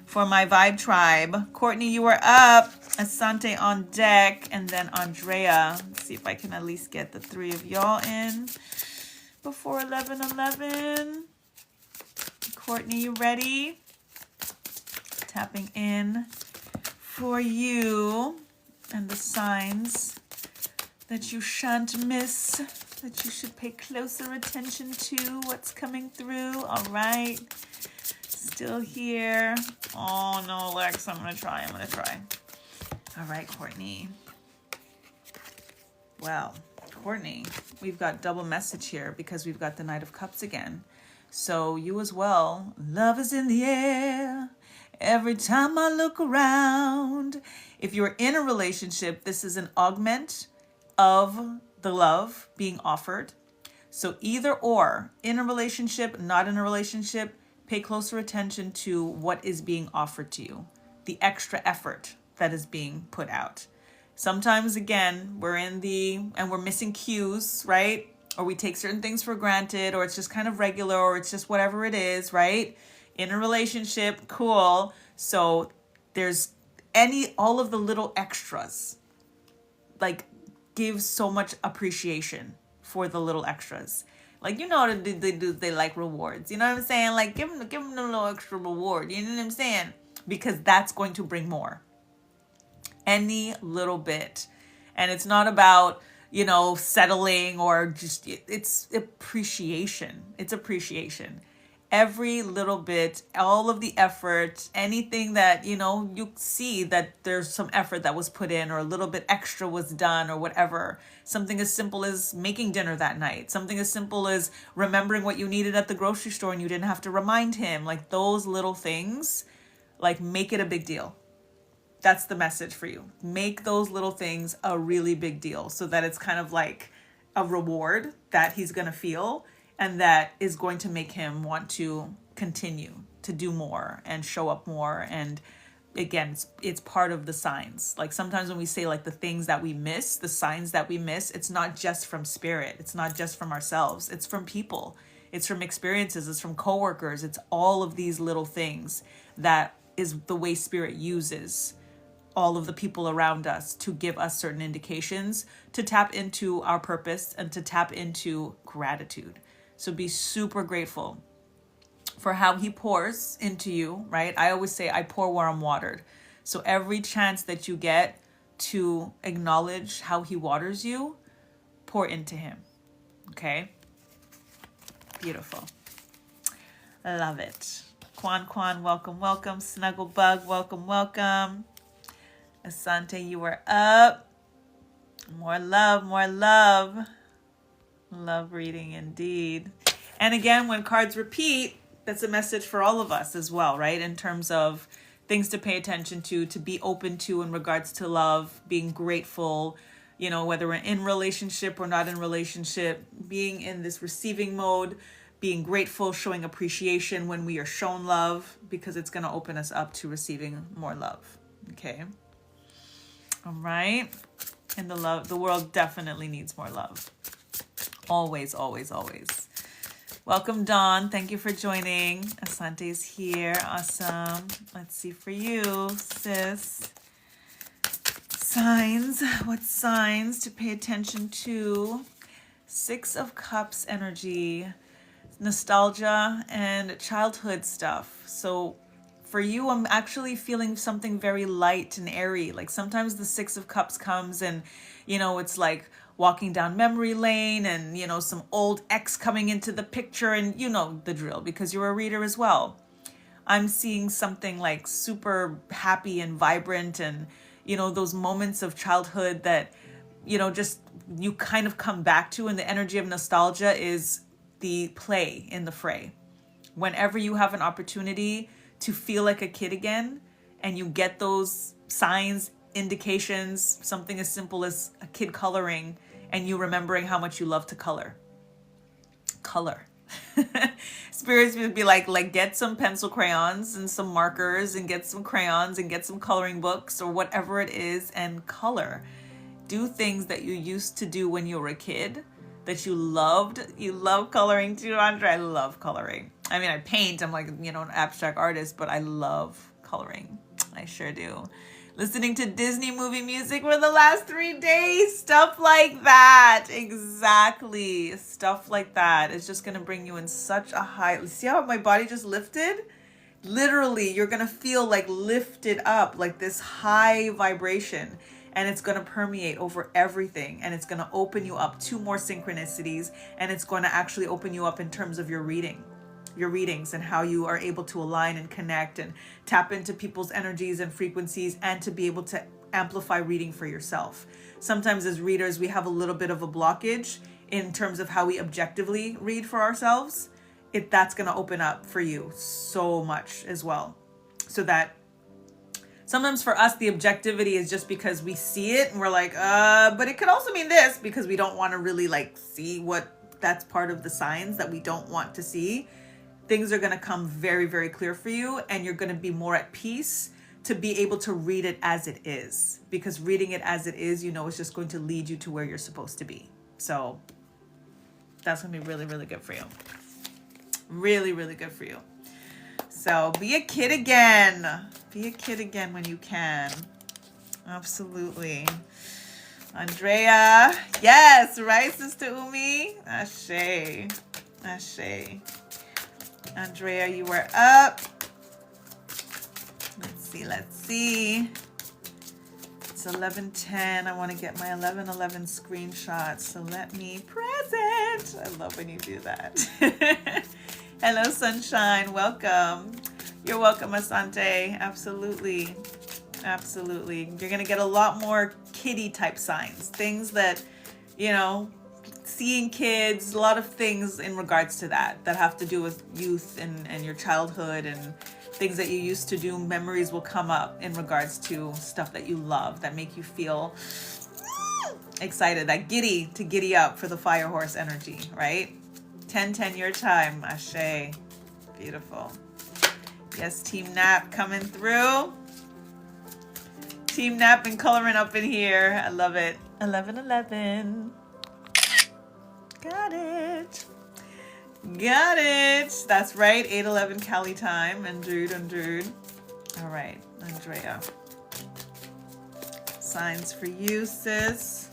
for my Vibe Tribe. Courtney, you were up. Asante on deck. And then Andrea. Let's see if I can at least get the three of y'all in before 11:11. Courtney, you ready? Tapping in for you and the signs that you shan't miss, that you should pay closer attention to what's coming through. All right. Still here. Oh, no, Lex, I'm going to try. All right, Courtney. Well, Courtney, we've got double message here because we've got the Knight of Cups again. So you as well. Love is in the air every time I look around. If you're in a relationship, this is an augment of the love being offered. So either or, in a relationship, not in a relationship, pay closer attention to what is being offered to you, the extra effort that is being put out. Sometimes, again, we're missing cues, right? Or we take certain things for granted, or it's just kind of regular, or it's just whatever it is, right? In a relationship, cool. So there's all of the little extras, like, give so much appreciation for the little extras. Like, you know, they like rewards. You know what I'm saying? Like, give them a little extra reward. You know what I'm saying? Because that's going to bring more. Any little bit. And it's not about, you know, settling or just, it's appreciation. It's appreciation. Every little bit, all of the effort, anything that, you know, you see that there's some effort that was put in or a little bit extra was done or whatever. Something as simple as making dinner that night. Something as simple as remembering what you needed at the grocery store and you didn't have to remind him. Like, those little things, like, make it a big deal. That's the message for you. Make those little things a really big deal so that it's kind of like a reward that he's going to feel, and that is going to make him want to continue to do more and show up more. And again, it's part of the signs. Like, sometimes when we say, like, the things that we miss, the signs that we miss, it's not just from spirit. It's not just from ourselves. It's from people. It's from experiences. It's from coworkers. It's all of these little things that is the way spirit uses all of the people around us to give us certain indications to tap into our purpose and to tap into gratitude. So be super grateful for how he pours into you, right? I always say I pour where I'm watered. So every chance that you get to acknowledge how he waters you, pour into him. Okay? Beautiful. I love it. Quan, welcome. Snugglebug, welcome. Asante, you are up. More love. Love reading indeed. And again, when cards repeat, that's a message for all of us as well, right? In terms of things to pay attention to be open to in regards to love, being grateful, you know, whether we're in relationship or not in relationship, being in this receiving mode, being grateful, showing appreciation when we are shown love, because it's going to open us up to receiving more love. Okay. All right. And the world definitely needs more love. Always. Welcome, Dawn. Thank you for joining. Asante's here. Awesome. Let's see for you, sis. Signs. What signs to pay attention to? 6 of Cups energy, nostalgia, and childhood stuff. So For you, I'm actually feeling something very light and airy. Like sometimes the Six of Cups comes and, it's like walking down memory lane and, some old ex coming into the picture, and you know the drill because you're a reader as well. I'm seeing something like super happy and vibrant and, those moments of childhood that, just you kind of come back to, and the energy of nostalgia is the play in the fray. Whenever you have an opportunity to feel like a kid again and you get those signs, indications, something as simple as a kid coloring and you remembering how much you love to color. Spirits would be like get some pencil crayons and some markers and get some crayons and get some coloring books or whatever it is and color. Do things that you used to do when you were a kid that you loved. You love coloring too, Andre. I love coloring. I mean, I paint. I'm like, an abstract artist, but I love coloring. I sure do. Listening to Disney movie music for the last 3 days. Stuff like that. Exactly. Stuff like that is just going to bring you in such a high. See how my body just lifted? Literally, you're going to feel like lifted up, like this high vibration. And it's going to permeate over everything. And it's going to open you up to more synchronicities. And it's going to actually open you up in terms of your readings and how you are able to align and connect and tap into people's energies and frequencies and to be able to amplify reading for yourself. Sometimes as readers, we have a little bit of a blockage in terms of how we objectively read for ourselves. That's going to open up for you so much as well. So that sometimes for us, the objectivity is just because we see it and we're like, but it could also mean this, because we don't want to really see what that's part of the signs that we don't want to see. Things are going to come very, very clear for you, and you're going to be more at peace to be able to read it as it is, because reading it as it is, is just going to lead you to where you're supposed to be. So that's going to be really, really good for you. Really, really good for you. So be a kid again. Be a kid again when you can. Absolutely. Andrea. Yes, right, Sister Umi? Ashe. Ashe. Andrea, you were up. Let's see. It's 11:10. I want to get my 11:11 screenshots. So let me present. I love when you do that. Hello, Sunshine. Welcome. You're welcome, Asante. Absolutely. Absolutely. You're going to get a lot more kiddie type signs. Things that, seeing kids, a lot of things in regards to that have to do with youth and your childhood and things that you used to do. Memories will come up in regards to stuff that you love that make you feel excited, that giddy up for the fire horse energy, right? 10-10 your time. Ashe. Beautiful. Yes, Team Nap coming through. Team Nap and coloring up in here. I love it. 11:11. Got it. That's right. 8:11 Cali time. Androod. All right, Andrea. Signs for you, sis.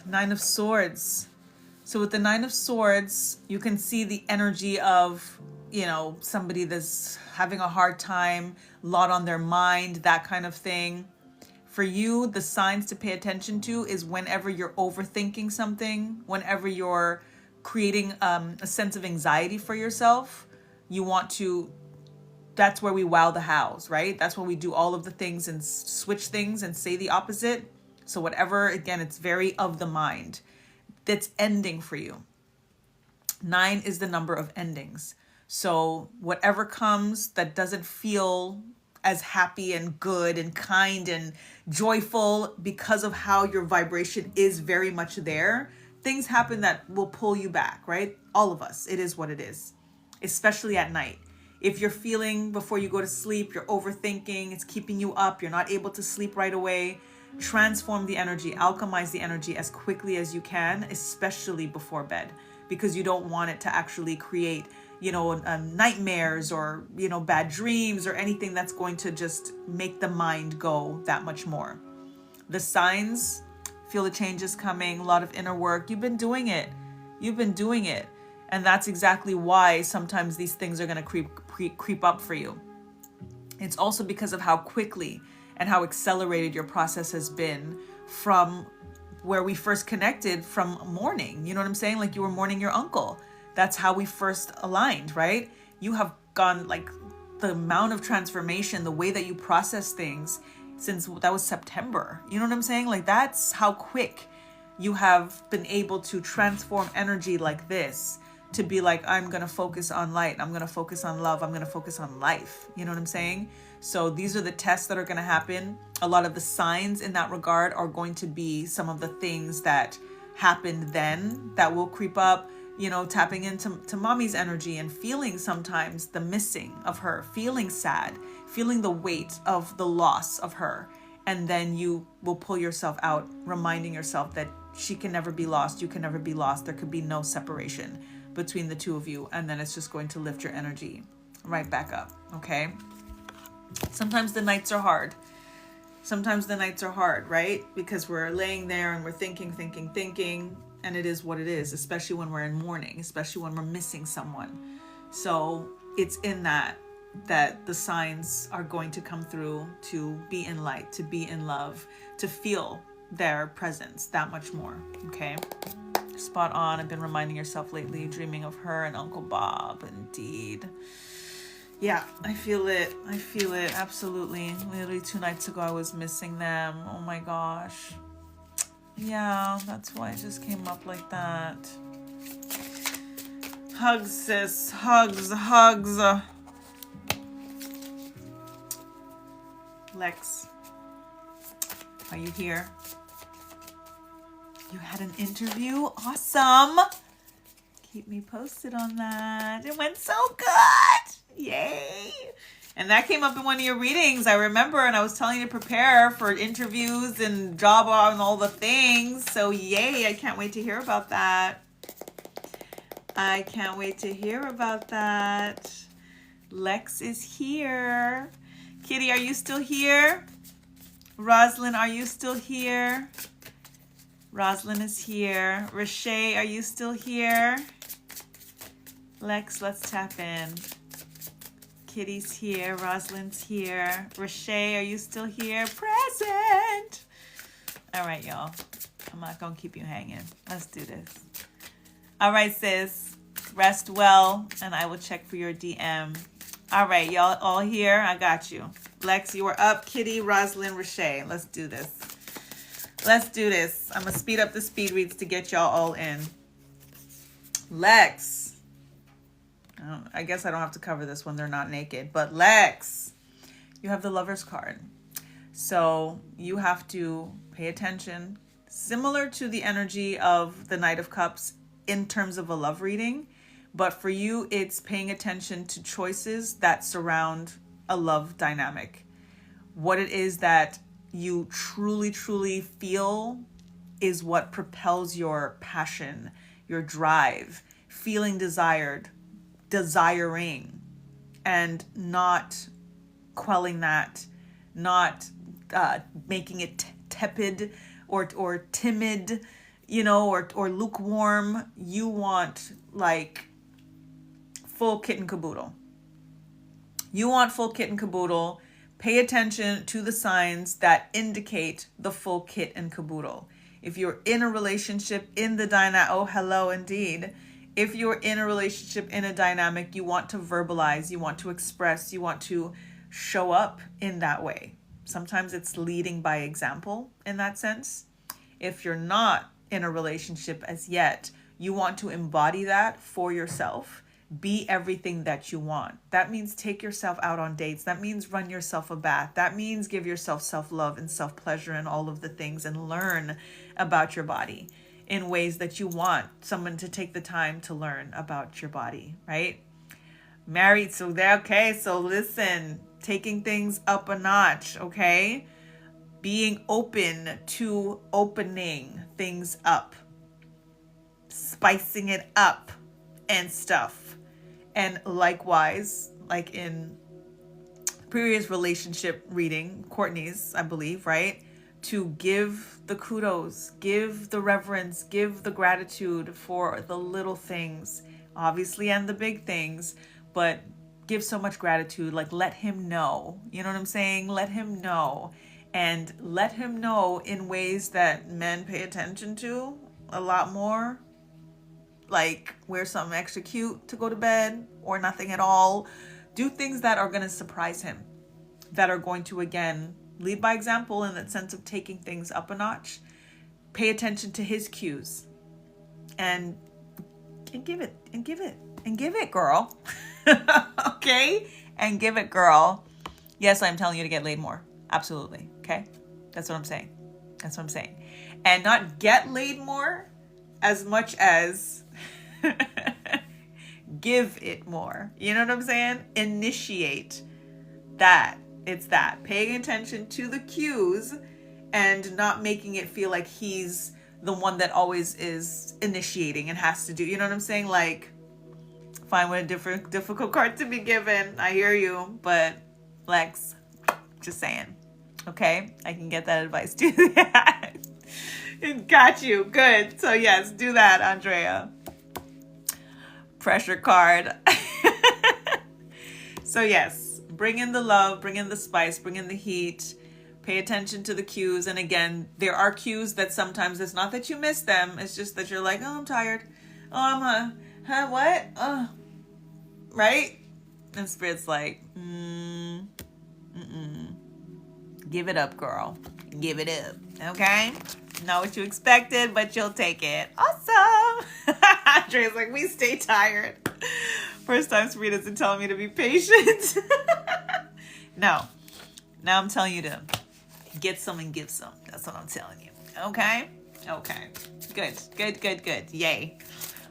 9 of Swords. So with the 9 of Swords, you can see the energy of, somebody that's having a hard time, a lot on their mind, that kind of thing. For you, the signs to pay attention to is whenever you're overthinking something, whenever you're creating a sense of anxiety for yourself, that's where we wow the hows, right? That's when we do all of the things and switch things and say the opposite. So whatever, again, it's very of the mind. That's ending for you. 9 is the number of endings. So whatever comes that doesn't feel as happy and good and kind and joyful because of how your vibration is very much there, things happen that will pull you back, right? All of us, it is what it is, especially at night. If you're feeling before you go to sleep, you're overthinking, it's keeping you up, you're not able to sleep right away, transform the energy, alchemize the energy as quickly as you can, especially before bed, because you don't want it to actually create nightmares or, bad dreams or anything that's going to just make the mind go that much more. The signs, feel the changes coming, a lot of inner work. You've been doing it. And that's exactly why sometimes these things are going to creep up for you. It's also because of how quickly and how accelerated your process has been from where we first connected, from mourning. You know what I'm saying? Like, you were mourning your uncle. That's how we first aligned, right? You have gone, like, the amount of transformation, the way that you process things since that was September. You know what I'm saying? Like, that's how quick you have been able to transform energy like this, to be like, I'm going to focus on light. I'm going to focus on love. I'm going to focus on life. You know what I'm saying? So these are the tests that are going to happen. A lot of the signs in that regard are going to be some of the things that happened then that will creep up, you know, tapping into mommy's energy and feeling sometimes the missing of her, feeling sad, feeling the weight of the loss of her. And then you will pull yourself out, reminding yourself that she can never be lost. You can never be lost. There could be no separation between the two of you. And then it's just going to lift your energy right back up. Okay. Sometimes the nights are hard. Right? Because we're laying there and we're thinking. And it is what it is, especially when we're in mourning, especially when we're missing someone. So it's in that the signs are going to come through, to be in light, to be in love, to feel their presence that much more. Okay. Spot on. I've been reminding yourself lately, dreaming of her and Uncle Bob. Indeed. Yeah, I feel it. Absolutely. Literally 2 nights ago, I was missing them. Oh my gosh. Yeah, that's why it just came up like that. Hugs, sis. Hugs. Lex, are you here? You had an interview? Awesome. Keep me posted on that. It went so good. Yay. And that came up in one of your readings, I remember, and I was telling you to prepare for interviews and job and all the things. So yay, I can't wait to hear about that. Lex is here. Kitty, are you still here? Roslyn, are you still here? Roslyn is here. Rashay, are you still here? Lex, let's tap in. Kitty's here. Roslyn's here. Rashay, are you still here? Present. All right, y'all. I'm not going to keep you hanging. Let's do this. All right, sis. Rest well, and I will check for your DM. All right, y'all all here? I got you. Lex, you are up. Kitty, Roslyn, Rashay. Let's do this. I'm going to speed up the speed reads to get y'all all in. Lex. I guess I don't have to cover this when they're not naked. But Lex, you have the Lover's card. So you have to pay attention. Similar to the energy of the Knight of Cups in terms of a love reading. But for you, it's paying attention to choices that surround a love dynamic. What it is that you truly, truly feel is what propels your passion, your drive, feeling desired, desiring, and not quelling that, not making it tepid or timid, you know, or lukewarm. You want like full kit and caboodle. Pay attention to the signs that indicate the full kit and caboodle. If you're in a relationship in the dynamic, oh, hello, indeed. If you're in a relationship in a dynamic, you want to verbalize, you want to express, you want to show up in that way. Sometimes it's leading by example in that sense. If you're not in a relationship as yet, you want to embody that for yourself. Be everything that you want. That means take yourself out on dates. That means run yourself a bath. That means give yourself self-love and self-pleasure and all of the things, and learn about your body in ways that you want someone to take the time to learn about your body, right? Married, so listen, taking things up a notch, okay? Being open to opening things up, spicing it up and stuff. And likewise, like in previous relationship reading, Courtney's, I believe, right? To give the kudos, give the reverence, give the gratitude for the little things obviously, and the big things, but give so much gratitude. Like, let him know. You know what I'm saying? Let him know. And let him know in ways that men pay attention to a lot more. Like, wear something extra cute to go to bed or nothing at all. Do things that are going to surprise him, that are going to, again, lead by example in that sense of taking things up a notch. Pay attention to his cues and give it, girl. Okay? And give it, girl. Yes, I'm telling you to get laid more. Absolutely. Okay? That's what I'm saying. That's what I'm saying. And not get laid more as much as give it more. You know what I'm saying? Initiate that. It's that. Paying attention to the cues and not making it feel like he's the one that always is initiating and has to do. You know what I'm saying? Like, find what a difficult card to be given. I hear you, but Lex, just saying. Okay? I can get that advice. Do that. Got you. Good. So yes, do that, Andrea. Pressure card. So yes, bring in the love, bring in the spice, bring in the heat. Pay attention to the cues. And again, there are cues that sometimes it's not that you miss them. It's just that you're like, oh, I'm tired. Oh, I'm what? Right? And Spirit's like, give it up, girl. Give it up. Okay? Not what you expected, but you'll take it. Awesome. Andrea's like, we stay tired. First time Sarita's telling me to be patient. No. Now I'm telling you to get some and give some. That's what I'm telling you. Okay? Okay. Good. Yay.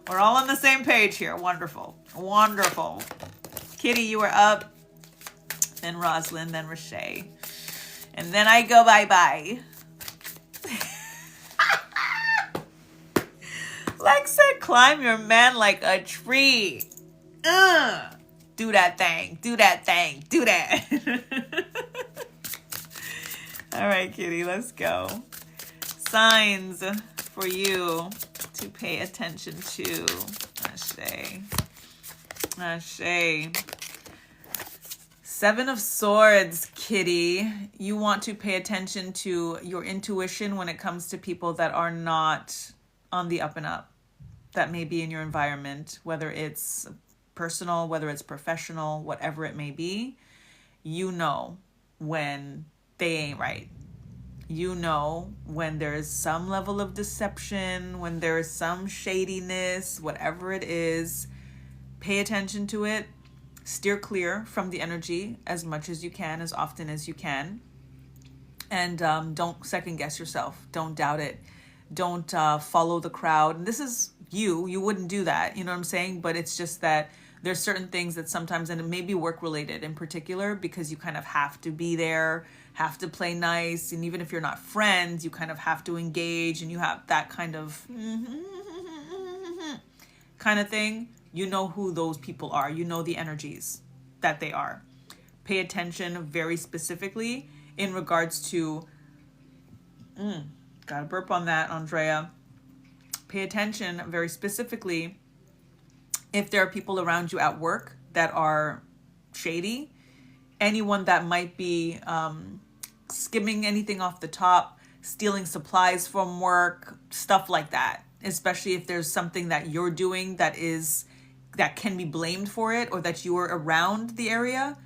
We're all on the same page here. Wonderful. Kitty, you are up. Then Rosalind, then Rashay. And then I go bye-bye. Lex said, climb your man like a tree. Do that thing. Do that. All right, Kitty, let's go. Signs for you to pay attention to. Ashe. Seven of Swords, Kitty. You want to pay attention to your intuition when it comes to people that are not on the up and up, that may be in your environment, whether it's personal, whether it's professional, whatever it may be. You know when they ain't right. You know when there's some level of deception, when there's some shadiness, whatever it is. Pay attention to it. Steer clear from the energy as much as you can, as often as you can. And don't second guess yourself. Don't doubt it. Don't follow the crowd. And this is you wouldn't do that. You know what I'm saying? But it's just that there's certain things that sometimes, and it may be work related in particular, because you kind of have to be there, have to play nice. And even if you're not friends, you kind of have to engage, and you have that kind of thing. You know who those people are. You know the energies that they are. Pay attention very specifically in regards to, gotta burp on that, Andrea. Pay attention very specifically if there are people around you at work that are shady, anyone that might be skimming anything off the top, stealing supplies from work, stuff like that. Especially if there's something that you're doing that can be blamed for it, or that you are around the area.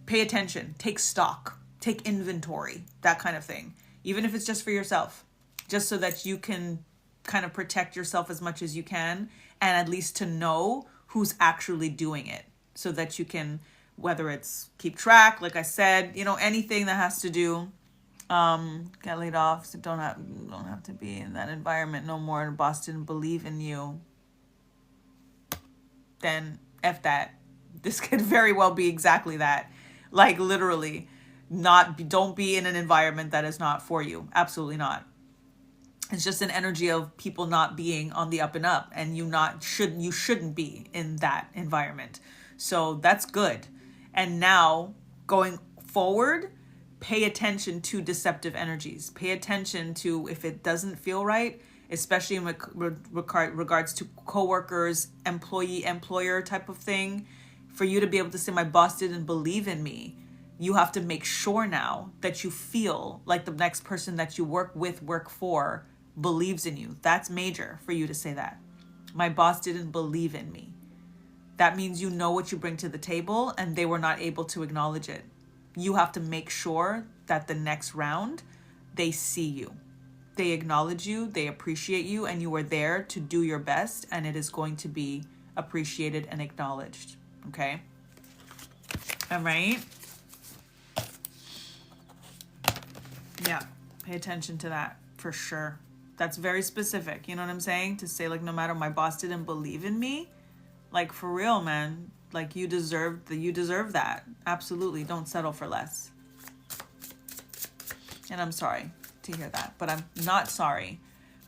Pay attention, take stock, take inventory, that kind of thing. Even if it's just for yourself, just so that you can kind of protect yourself as much as you can, and at least to know who's actually doing it, so that you can, whether it's keep track, like I said, anything that has to do, get laid off, so don't have to be in that environment no more. Boss didn't believe in you. Then F that. This could very well be exactly that. Like, literally, don't be in an environment that is not for you. Absolutely not. It's just an energy of people not being on the up and up, and you shouldn't be in that environment. So that's good. And now going forward, pay attention to deceptive energies. Pay attention to, if it doesn't feel right, especially in regards to coworkers, employee, employer type of thing. For you to be able to say, my boss didn't believe in me, you have to make sure now that you feel like the next person that you work with, work for, believes in you. That's major for you to say that. My boss didn't believe in me. That means you know what you bring to the table and they were not able to acknowledge it. You have to make sure that the next round, they see you. They acknowledge you, they appreciate you, and you are there to do your best, and it is going to be appreciated and acknowledged. Okay? All right? Yeah, pay attention to that for sure. That's very specific. You know what I'm saying? To say, like, no matter my boss didn't believe in me, like, for real, man. Like, you deserve that. Absolutely. Don't settle for less. And I'm sorry to hear that, but I'm not sorry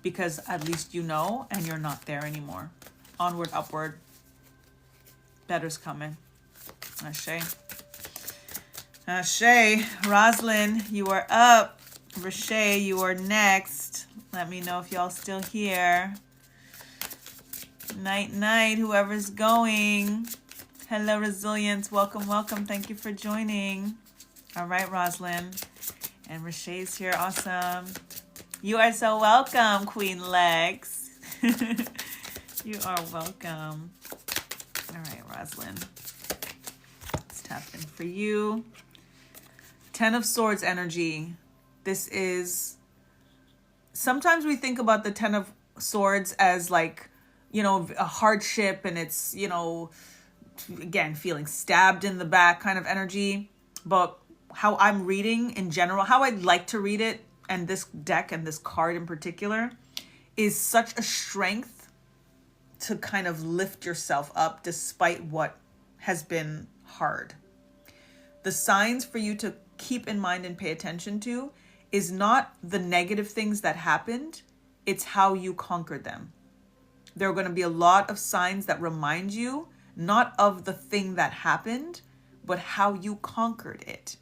because at least you know and you're not there anymore. Onward, upward. Better's coming. Ashe. Ashe. Roslyn, you are up. Rashay, you are next. Let me know if y'all still here. Night, night, whoever's going. Hello, Resilience. Welcome, welcome. Thank you for joining. All right, Roslyn. And Rashay's here. Awesome. You are so welcome, Queen Lex. You are welcome. All right, Roslyn. Let's tap in for you. 10 of Swords energy. This is... Sometimes we think about the 10 of Swords as like, you know, a hardship, and it's, you know, again, feeling stabbed in the back kind of energy. But how I'm reading in general, how I'd like to read it, and this deck and this card in particular, is such a strength to kind of lift yourself up despite what has been hard. The signs for you to keep in mind and pay attention to is not the negative things that happened, it's how you conquered them. There are going to be a lot of signs that remind you not of the thing that happened, but how you conquered it.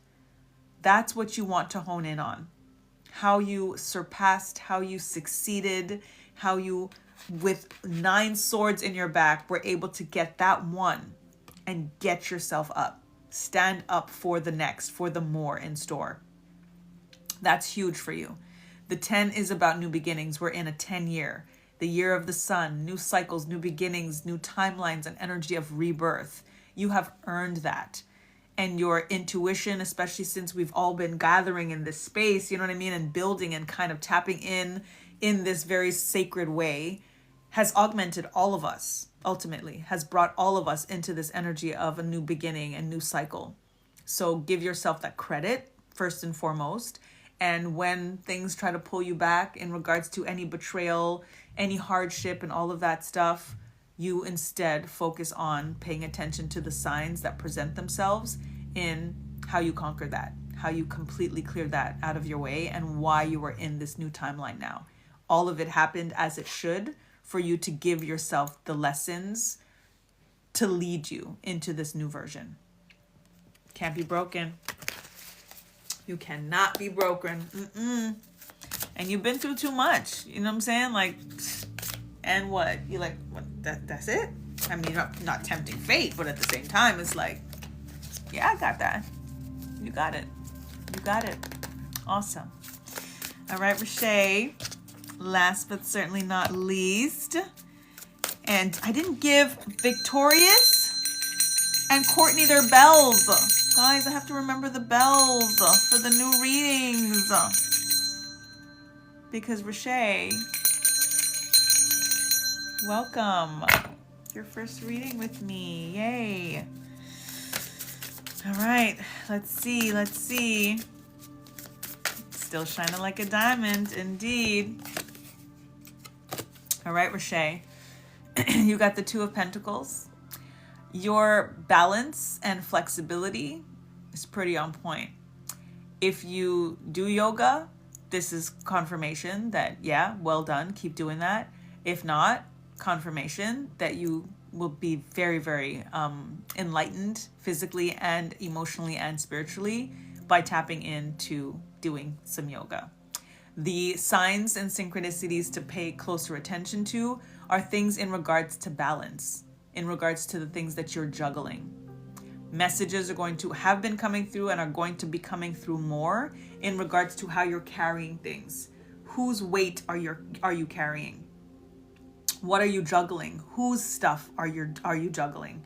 That's what you want to hone in on. How you surpassed, how you succeeded, how you, with 9 swords in your back, were able to get that one and get yourself up. Stand up for the next, for the more in store. That's huge for you. The 10 is about new beginnings. We're in a 10-year. The year of the sun, new cycles, new beginnings, new timelines, and energy of rebirth. You have earned that. And your intuition, especially since we've all been gathering in this space, you know what I mean, and building and kind of tapping in this very sacred way, has augmented all of us, ultimately, has brought all of us into this energy of a new beginning and new cycle. So give yourself that credit, first and foremost. And when things try to pull you back in regards to any betrayal, any hardship and all of that stuff, you instead focus on paying attention to the signs that present themselves in how you conquer that, how you completely clear that out of your way, and why you are in this new timeline now. All of it happened as it should for you to give yourself the lessons to lead you into this new version. Can't be broken. You cannot be broken. And you've been through too much. You know what I'm saying? Like, and what? You're like, what? That's it? I mean, not tempting fate, but at the same time, it's like, yeah, I got that. You got it. You got it. Awesome. All right, Rashay. Last but certainly not least. And I didn't give Victorious and Courtney their bells. Guys, I have to remember the bells for the new readings. Because Rashay, welcome. Your first reading with me. Yay. All right. Let's see. Still shining like a diamond, indeed. All right, Rashay. You got the 2 of Pentacles. Your balance and flexibility is pretty on point. If you do yoga, this is confirmation that, yeah, well done. Keep doing that. If not, confirmation that you will be very, very enlightened physically and emotionally and spiritually by tapping into doing some yoga. The signs and synchronicities to pay closer attention to are things in regards to balance, in regards to the things that you're juggling. Messages are going to have been coming through and are going to be coming through more in regards to how you're carrying things. Whose weight are you carrying? What are you juggling? Whose stuff are you juggling?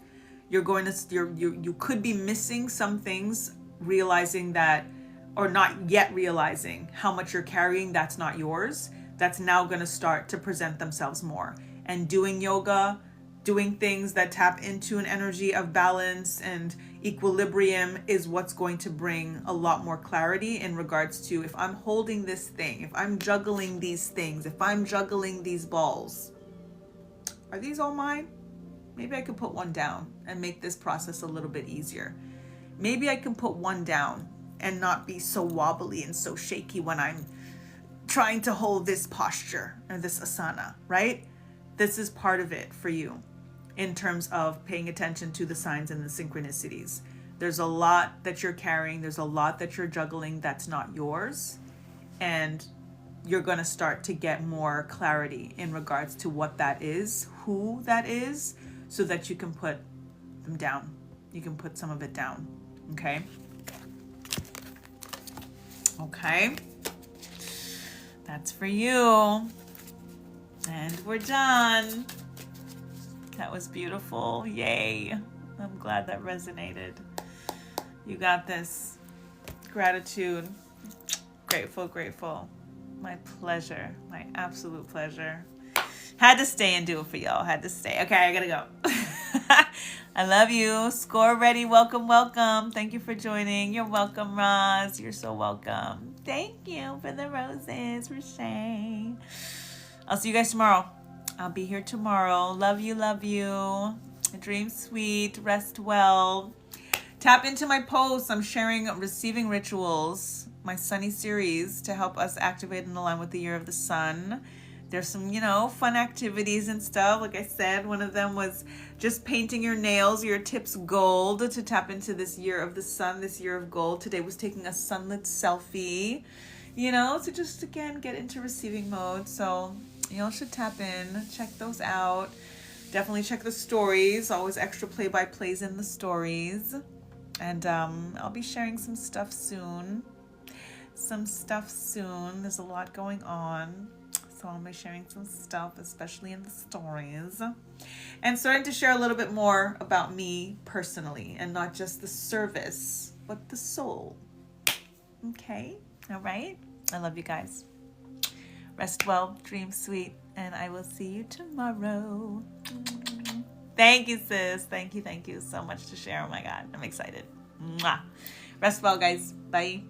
You could be missing some things, realizing that, or not yet realizing how much you're carrying that's not yours. That's now going to start to present themselves more. And doing yoga, doing things that tap into an energy of balance and equilibrium is what's going to bring a lot more clarity in regards to, if I'm holding this thing, if I'm juggling these things, if I'm juggling these balls, are these all mine? Maybe I could put one down and make this process a little bit easier. Maybe I can put one down and not be so wobbly and so shaky when I'm trying to hold this posture or this asana, right? This is part of it for you in terms of paying attention to the signs and the synchronicities. There's a lot that you're carrying. There's a lot that you're juggling that's not yours. And you're going to start to get more clarity in regards to what that is, who that is, so that you can put them down. You can put some of it down. Okay? Okay. That's for you. And we're done. That was beautiful. Yay. I'm glad that resonated. You got this. Gratitude. Grateful, grateful. My pleasure. My absolute pleasure. Had to stay and do it for y'all. Had to stay. Okay, I gotta go. I love you. Score ready. Welcome, welcome. Thank you for joining. You're welcome, Roz. You're so welcome. Thank you for the roses, Rashay. I'll see you guys tomorrow. I'll be here tomorrow. Love you, love you. Dream sweet. Rest well. Tap into my posts. I'm sharing receiving rituals, my Sunny series, to help us activate and align with the year of the sun. There's some, fun activities and stuff. Like I said, one of them was just painting your nails, your tips gold, to tap into this year of the sun, this year of gold. Today was taking a sunlit selfie, to just, again, get into receiving mode. So y'all should tap in, check those out. Definitely check the stories. Always extra play-by-plays in the stories. And I'll be sharing some stuff soon. There's a lot going on. So I'll be sharing some stuff, especially in the stories. And starting to share a little bit more about me personally, and not just the service, but the soul. Okay? All right? I love you guys. Rest well, dream sweet, and I will see you tomorrow. Thank you, sis. Thank you so much to share. Oh my God, I'm excited. Mwah. Rest well, guys. Bye.